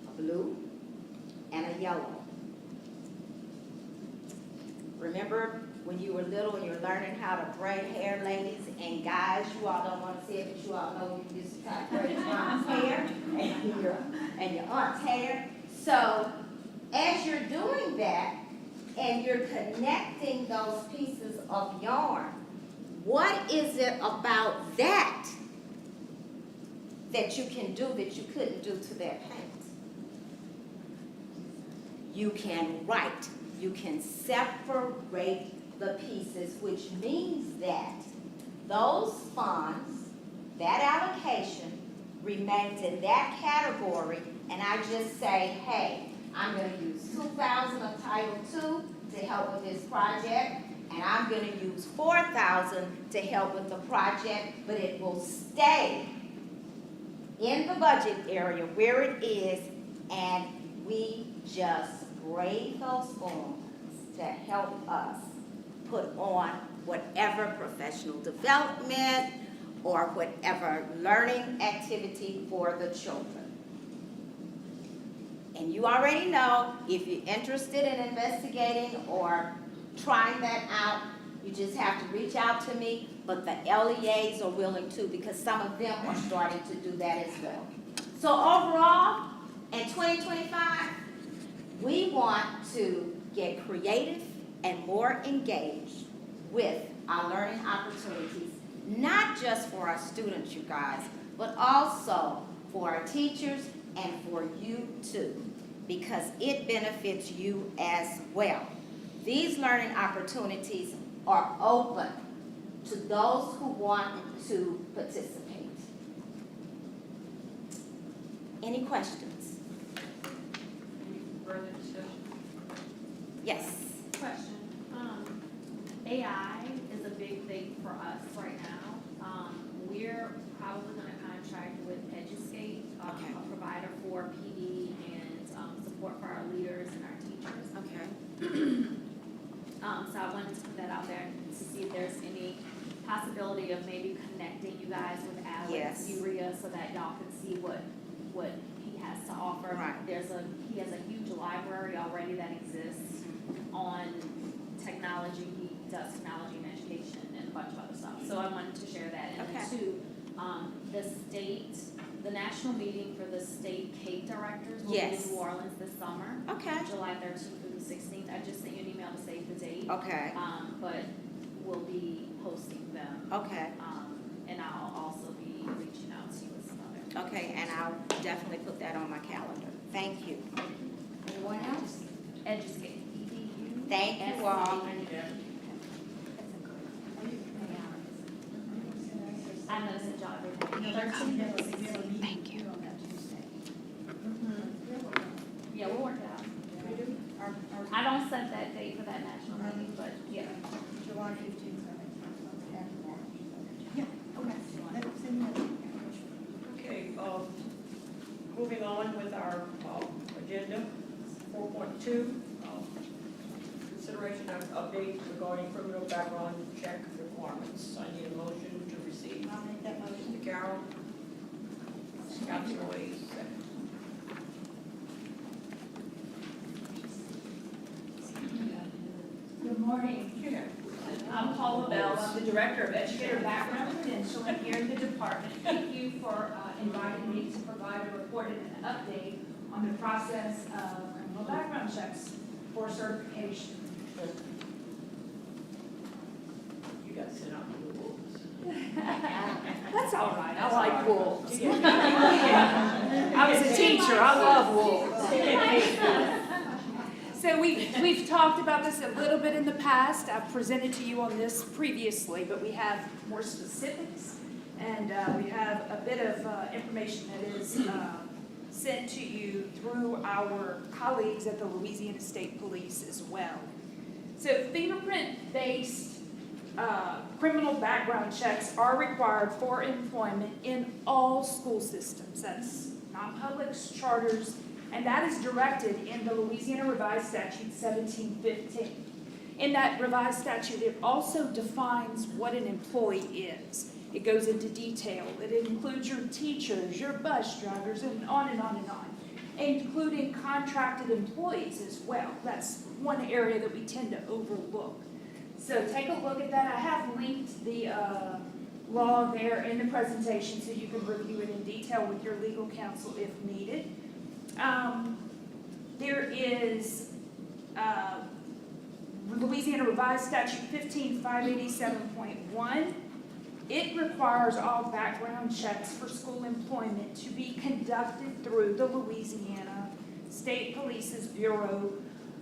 a blue, and a yellow. Remember when you were little and you were learning how to braid hair, ladies and guys? You all don't want to see it, but you all know you used to kind of braid your mom's hair and your aunt's hair. So as you're doing that and you're connecting those pieces of yarn, what is it about that that you can do that you couldn't do to that paint? You can write. You can separate the pieces, which means that those funds, that allocation, remains in that category, and I just say, hey, I'm going to use $2,000 of Title II to help with this project, and I'm going to use $4,000 to help with the project, but it will stay in the budget area where it is, And we just grade those forms to help us put on whatever professional development or whatever learning activity for the children. And you already know, if you're interested in investigating or trying that out, you just have to reach out to me, but the LEAs are willing to, because some of them are starting to do that as well. So overall, in 2025, we want to get creative and more engaged with our learning opportunities, not just for our students, you guys, but also for our teachers and for you too, because it benefits you as well. These learning opportunities are open to those who want to participate. Any questions? Any further discussion? Yes. Question. AI is a big thing for us right now. We're probably gonna contract with Eduscape, Okay. a provider for PD and support for our leaders and our teachers. Okay. So I wanted to put that out there to see if there's any possibility of maybe connecting you guys with Alex Yes. Uria so that y'all can see what he has to offer. Right. He has a huge library already that exists on technology. He does technology and education and a bunch of other stuff. So I wanted to share that. And then Okay. two, the national meeting for the state CAPE directors will be Yes. in New Orleans this summer. Okay. July 13th through the 16th. I just sent you an email to save the date. Okay. But we'll be hosting them. Okay. And I'll also be reaching out to you with some other. Okay, and I'll definitely put that on my calendar. Thank you. Anyone else? Eduscape. EDU. Thank you all. I'm gonna send y'all everything. Thank you. Yeah, we'll work it out. I don't set that date for that national meeting, but yeah. July 15th, Yeah, okay. Okay, moving on with our agenda, 4.2, consideration of updates regarding criminal background check requirements. I need a motion to receive. I'll make that motion. Mr. Carroll, Councilor Wade, second. Good morning. I'm Paula Bell. I'm the Director of Educator Background Credentialing here in the department. Thank you for inviting me to provide a report and an update on the process of criminal background checks for certification. You got to sit on the rules. That's all right. I like wolves. I was a teacher. I love wolves. So we've talked about this a little bit in the past. I've presented to you on this previously, but we have more specifics. And we have a bit of information that is sent to you through our colleagues at the Louisiana State Police as well. So fingerprint-based criminal background checks are required for employment in all school systems. That's non-publics, charters, and that is directed in the Louisiana Revised Statute 1715. In that revised statute, it also defines what an employee is. It goes into detail. It includes your teachers, your bus drivers, and on and on and on, including contracted employees as well. That's one area that we tend to overlook. So take a look at that. I have linked the law there in the presentation so you can review it in detail with your legal counsel if needed. There is Louisiana Revised Statute 15587.1. It requires all background checks for school employment to be conducted through the Louisiana State Police's Bureau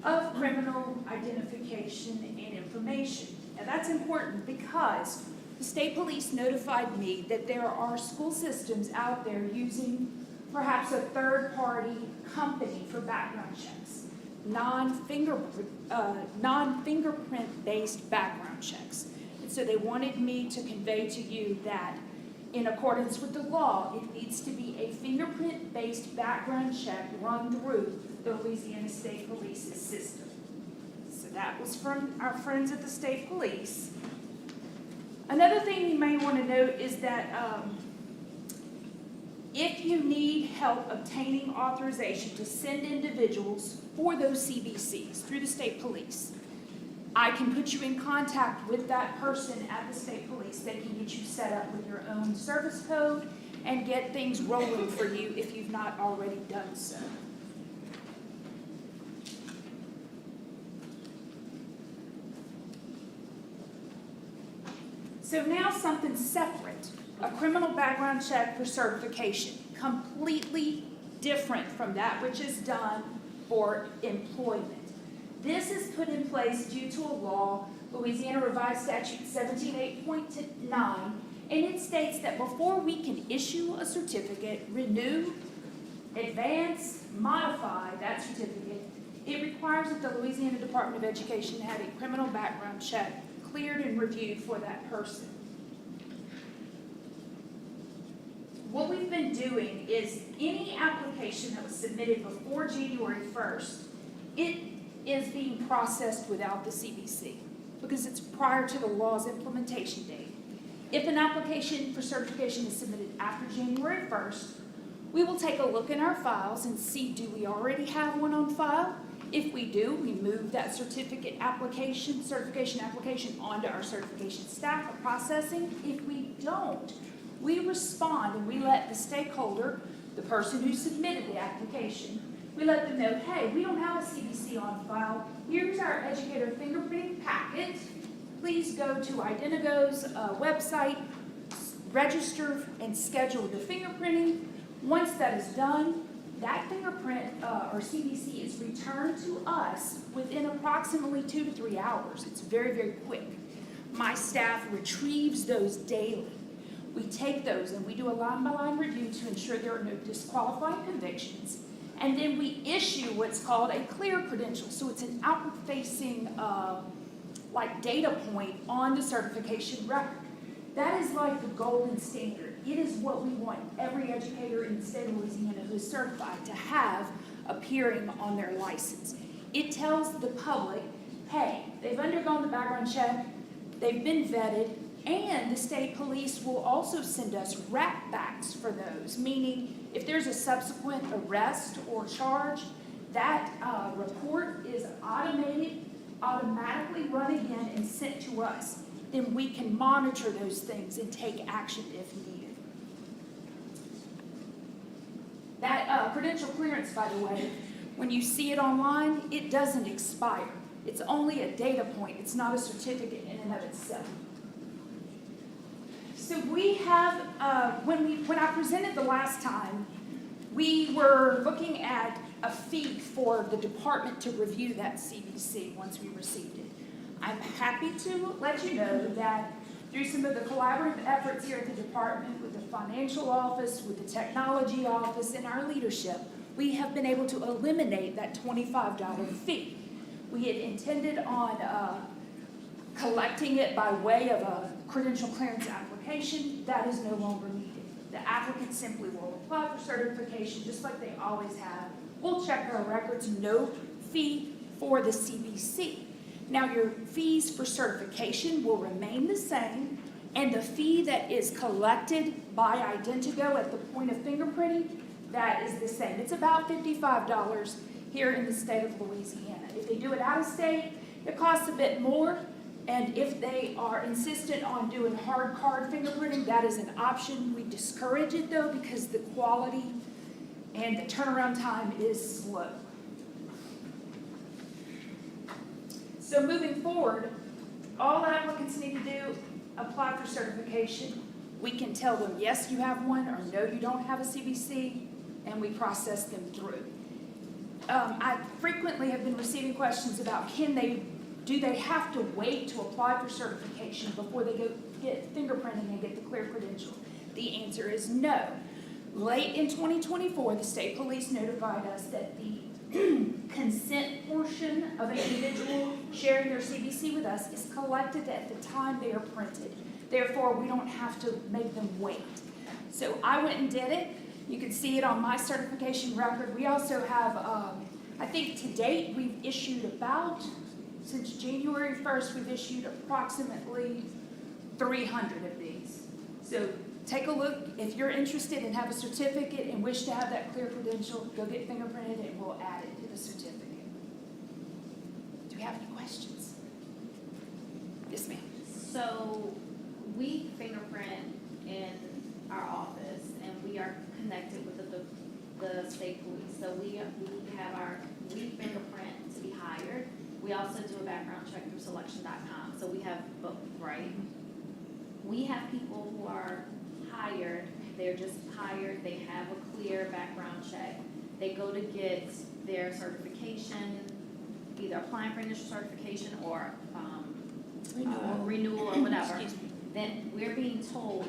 of Criminal Identification and Information. Now that's important because the state police notified me that there are school systems out there using perhaps a third-party company for background checks, non-fingerprint-based background checks. And so they wanted me to convey to you that in accordance with the law, it needs to be a fingerprint-based background check run through the Louisiana State Police's system. So that was from our friends at the State Police. Another thing you may want to note is that if you need help obtaining authorization to send individuals for those CBCs through the State Police, I can put you in contact with that person at the State Police. They can get you set up with your own service code and get things rolling for you if you've not already done so. So now something separate, a criminal background check for certification, completely different from that which is done for employment. This is put in place due to a law, Louisiana Revised Statute 17.8.9, and it states that before we can issue a certificate, renew, advance, modify that certificate, it requires that the Louisiana Department of Education have a criminal background check cleared and reviewed for that person. What we've been doing is any application that was submitted before January 1st, it is being processed without the CBC because it's prior to the law's implementation date. If an application for certification is submitted after January 1st, we will take a look in our files and see, do we already have one on file? If we do, we move that certification application onto our certification staff for processing. If we don't, we respond and we let the stakeholder, the person who submitted the application, we let them know, hey, we don't have a CBC on file. Here's our educator fingerprinting packet. Please go to Identigo's website, register and schedule the fingerprinting. Once that is done, that fingerprint or CBC is returned to us within approximately 2 to 3 hours. It's very, very quick. My staff retrieves those daily. We take those and we do a line-by-line review to ensure there are no disqualifying convictions. And then we issue what's called a clear credential. So it's an outward-facing like data point on the certification record. That is like the golden standard. It is what we want every educator in the state of Louisiana who is certified to have appearing on their license. It tells the public, hey, they've undergone the background check, they've been vetted, and the state police will also send us wrap backs for those, meaning if there's a subsequent arrest or charge, that report is automatically run again and sent to us. Then we can monitor those things and take action if needed. That credential clearance, by the way, when you see it online, it doesn't expire. It's only a data point. It's not a certificate in and of itself. So we have, when I presented the last time, we were looking at a fee for the department to review that CBC once we received it. I'm happy to let you know that through some of the collaborative efforts here at the department, with the financial office, with the technology office, and our leadership, we have been able to eliminate that $25 fee. We had intended on collecting it by way of a credential clearance application. That is no longer needed. The applicant simply will apply for certification just like they always have. We'll check our records, no fee for the CBC. Now your fees for certification will remain the same, and the fee that is collected by Identigo at the point of fingerprinting, that is the same. It's about $55 here in the state of Louisiana. If they do it out of state, it costs a bit more, and if they are insistent on doing hard card fingerprinting, that is an option. We discourage it though because the quality and the turnaround time is slow. So moving forward, all applicants need to do, apply for certification. We can tell them, yes, you have one, or no, you don't have a CBC, and we process them through. I frequently have been receiving questions about do they have to wait to apply for certification before they go get fingerprinting and get the clear credential? The answer is no. Late in 2024, the state police notified us that the consent portion of an individual sharing their CBC with us is collected at the time they are printed. Therefore, we don't have to make them wait. So I went and did it. You can see it on my certification record. We also have, I think to date, we've issued about, since January 1st, we've issued approximately 300 of these. So take a look. If you're interested and have a certificate and wish to have that clear credential, go get fingerprinted and we'll add it to the certificate. Do you have any questions? Yes, ma'am. So we fingerprint in our office and we are connected with the state police. So we fingerprint to be hired. We also do a background check through selection.com. So we have both, right? We have people who are hired, they're just hired, they have a clear background check. They go to get their certification, either applying for initial certification or renewal or whatever. Excuse me. Then we're being told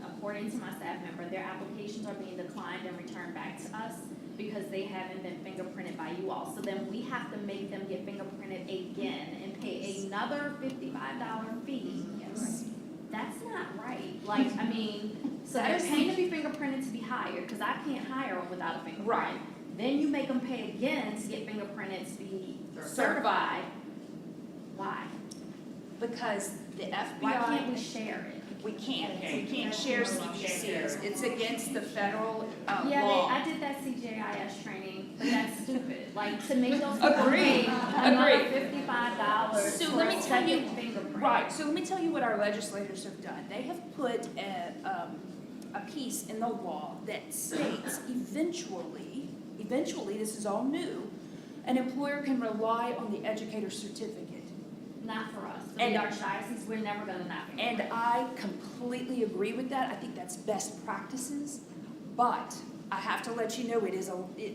according to my staff member, their applications are being declined and returned back to us because they haven't been fingerprinted by you all. So then we have to make them get fingerprinted again and pay another $55 fee. Yes. That's not right. Like, I mean, so they're paying to be fingerprinted to be hired, because I can't hire them without a fingerprint. Right. Then you make them pay again to get fingerprinted to be certified. Why? Because the FBI. Why can't we share it? We can't share CBCs. It's against the federal Yeah, law. I did that CJIS training, but that's stupid. Like, to make those people Agreed. pay another Agreed. $55 So for let a me tell you, second fingerprint. right, so let me tell you what our legislators have done. They have put a piece in the law that states eventually, this is all new, an employer can rely on the educator certificate. Not for us. And- The archdiocese, we're never gonna not fingerprint. And I completely agree with that. I think that's best practices. But I have to let you know,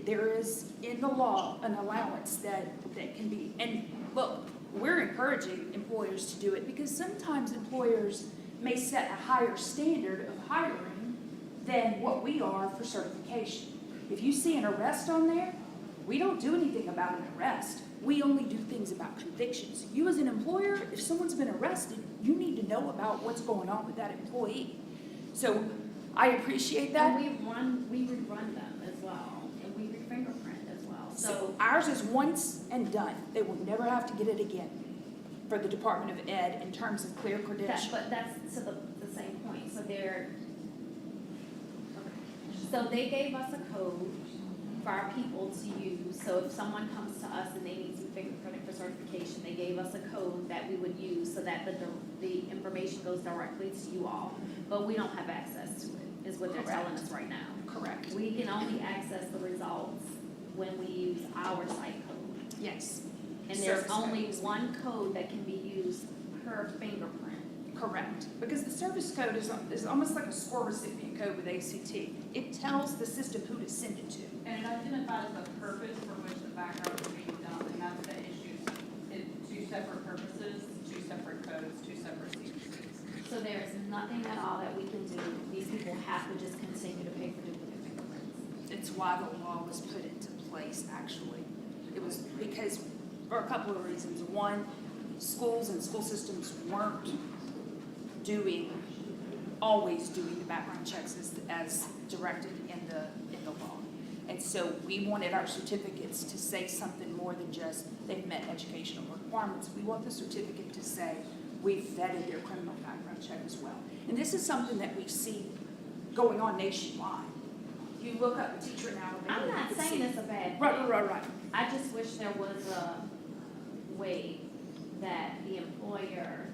there is in the law an allowance that can be, and look, we're encouraging employers to do it because sometimes employers may set a higher standard of hiring than what we are for certification. If you see an arrest on there, we don't do anything about an arrest. We only do things about convictions. You as an employer, if someone's been arrested, you need to know about what's going on with that employee. So I appreciate that. And we rerun them as well, and we re-fingerprint as well. So ours is once and done. They will never have to get it again for the Department of Ed in terms of clear credentials. But that's to the same point. So they gave us a code for our people to use. So if someone comes to us and they need to be fingerprinted for certification, they gave us a code that we would use so that the information goes directly to you all. But we don't have access to it, is what they're telling us right now. Correct. We can only access the results when we use our site code. Yes. And there's Service only codes. one code that can be used per fingerprint. Correct. Because the service code is almost like a score recipient code with ACT. It tells the system who to send it to. And it identifies the purpose for which the background is being done, and that's the issue. It's two separate purposes, two separate codes, two separate CBCs. So there is nothing at all that we can do. These people have to just continue to pay for duplicate fingerprints. It's why the law was put into place, actually. It was because, for a couple of reasons. One, schools and school systems weren't always doing the background checks as directed in the law. And so we wanted our certificates to say something more than just they've met educational requirements. We want the certificate to say we've vetted their criminal background check as well. And this is something that we see going on nationwide. If you look up a teacher in Alabama. I'm not you can saying see- it's a bad thing. Right. I just wish there was a way that the employer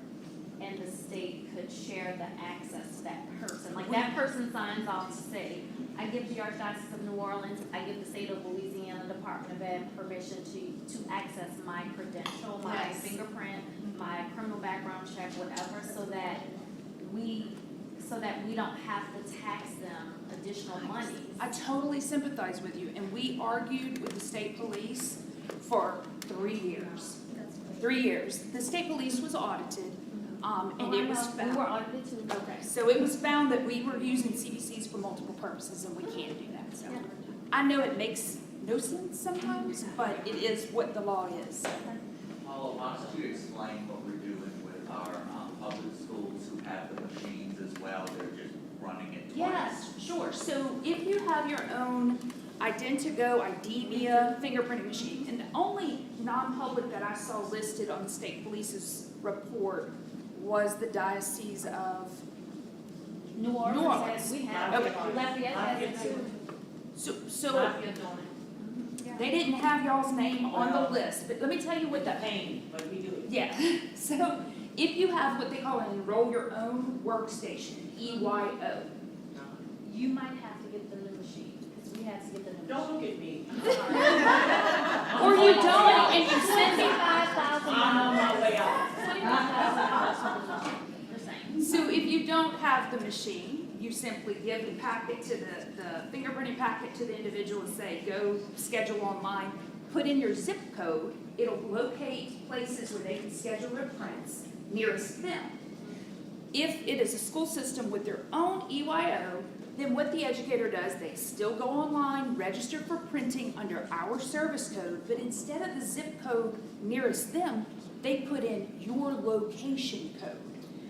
and the state could share the access to that person. Like that person signs off to say, I give the Archdiocese of New Orleans, I give the state of Louisiana Department of Ed permission to access my credential, my Yes. fingerprint, my criminal background check, whatever, so that we don't have to tax them additional money. I totally sympathize with you, and we argued with the state police for 3 years. 3 years. The state police was audited, and it was found. We were audited too. Okay, so it was found that we were using CBCs for multiple purposes, and we can't do that, so. I know it makes no sense sometimes, but it is what the law is. Paula, why don't you explain what we're doing with our public schools who have the machines as well, they're just running it twice? Yes, sure. So if you have your own Identigo, IDEMIA fingerprinting machine, and the only non-public that I saw listed on the state police's report was the Diocese of New Orleans, New Orleans. we have, Okay. Lafayette has it too. So Lafayette's on it. they didn't have y'all's name on the list, but let me tell you what that, Pain, but we do it. yeah. So if you have what they call an enroll your own workstation, EYO, You might have to get the new machine, because we had to get the new machine. Don't look at me. or you don't, and you send me. $25,000. I'm on my way out. $25,000. So if you don't have the machine, you simply give the packet to the fingerprinting packet to the individual and say, go schedule online, put in your zip code, it'll locate places where they can schedule their prints nearest them. If it is a school system with their own EYO, then what the educator does, they still go online, register for printing under our service code, but instead of the zip code nearest them, they put in your location code.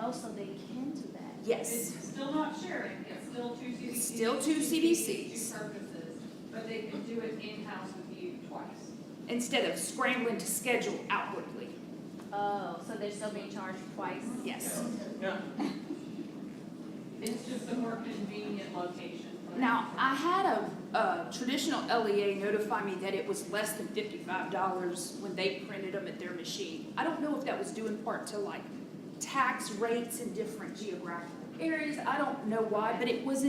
Oh, so they can do that? Yes. It's still not sharing, it's still two CDCs. It's still two CDCs. Two purposes, but they can do it in-house with you twice. Instead of scrambling to schedule outwardly. Oh, so they're still being charged twice? Yes. Yeah. It's just a more convenient location. Now, I had a traditional LEA notify me that it was less than $55 when they printed them at their machine. I don't know if that was due in part to like tax rates in different geographical areas. I don't know why, but it was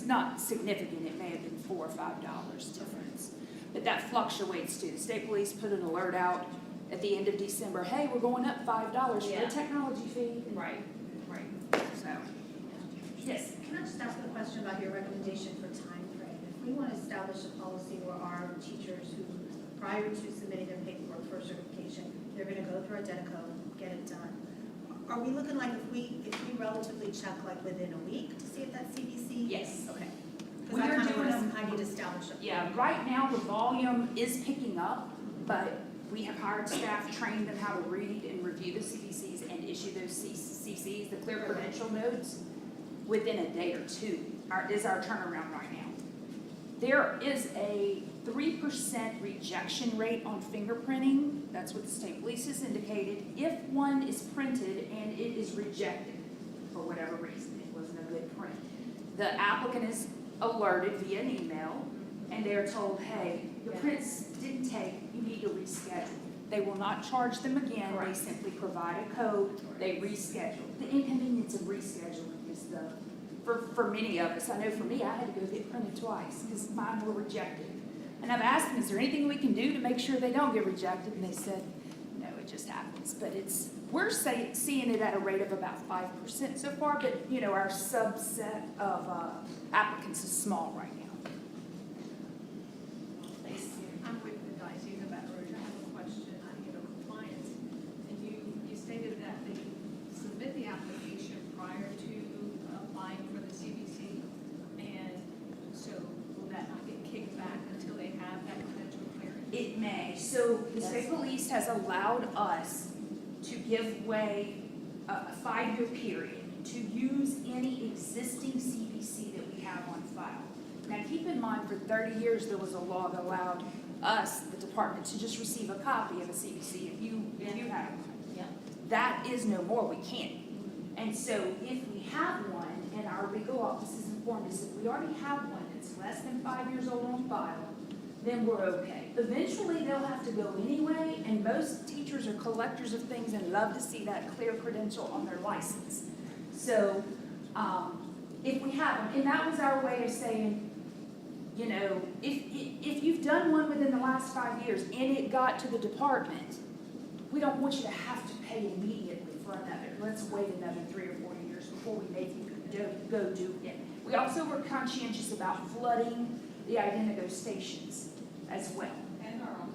not significant. It may have been $4 or $5 difference. But that fluctuates too. The state police put an alert out at the end of December, hey, we're going up $5 for Yeah. the technology fee. Right. So, yes. Can I just ask a question about your recommendation for time frame? If we want to establish a policy where our teachers who, prior to submitting their paperwork for certification, they're going to go through Identico, get it done. Are we looking like if we relatively check like within a week to see if that's CBC? Yes. Okay. We Because I are kind of doing want to, I need to establish a. Yeah, right now the volume is picking up, but we have hired staff, trained them how to read and review the CBCs and issue those CCs, the clear credential notes, within a day or two is our turnaround right now. There is a 3% rejection rate on fingerprinting. That's what the state police has indicated. If one is printed and it is rejected for whatever reason, it wasn't a good print, the applicant is alerted via an email and they're told, hey, your prints didn't take, you need to reschedule. They will not charge them again, they simply provide a code, they reschedule. The inconvenience of rescheduling is for many of us, I know for me, I had to go get printed twice because mine were rejected. And I've asked them, is there anything we can do to make sure they don't get rejected? And they said, no, it just happens. But we're seeing it at a rate of about 5% so far, but our subset of applicants is small right now. I'm with the Diocese of Baton Rouge. I have a question on compliance. And you stated that they submit the application prior to applying for the CBC. And so will that not get kicked back until they have that credential clearance? It may. So the state police has allowed us to give way a 5-year period to use any existing CBC that we have on file. Now keep in mind, for 30 years there was a law that allowed us, the department, to just receive a copy of a CBC if you had one. Yeah. That is no more, we can't. And so if we have one, and our legal office has informed us, if we already have one that's less than 5 years old on file, then we're okay. Eventually they'll have to go anyway, and most teachers are collectors of things and love to see that clear credential on their license. So if we have them, and that was our way of saying, if you've done one within the last 5 years and it got to the department, we don't want you to have to pay immediately for another. Let's wait another 3 or 4 years before we make you go do it. We also were conscientious about flooding the Identigo stations as well. And our own.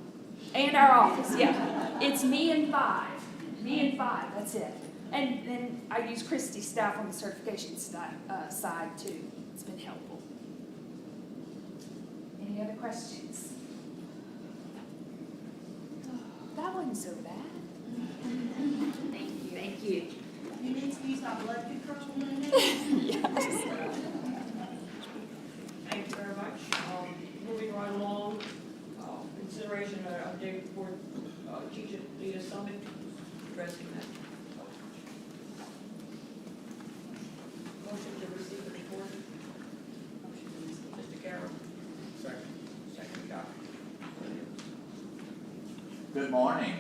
And our office, yeah. It's me and 5. Me and 5, that's it. And then I use Christy's staff on the certification side too. It's been helpful. Any other questions? That wasn't so bad. Thank you. Thank you. Kaminsky's, our blood control unit. Thank you very much. Moving right along, consideration of update report, teacher leader summit, addressing that. Motion to receive the report. Mr. Carroll. Second. Second, Dr. Williams. Good morning.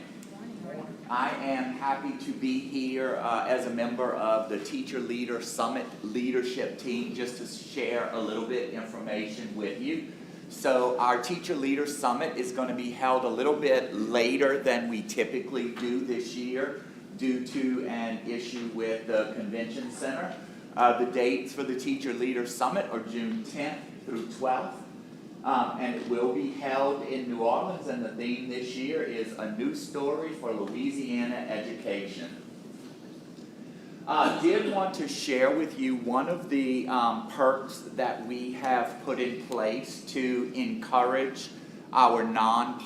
I am happy to be here as a member of the Teacher Leader Summit leadership team, just to share a little bit information with you. So our Teacher Leader Summit is going to be held a little bit later than we typically do this year due to an issue with the convention center. The dates for the Teacher Leader Summit are June 10th through 12th. And it will be held in New Orleans, and the theme this year is A New Story for Louisiana Education. Did want to share with you one of the perks that we have put in place to encourage our non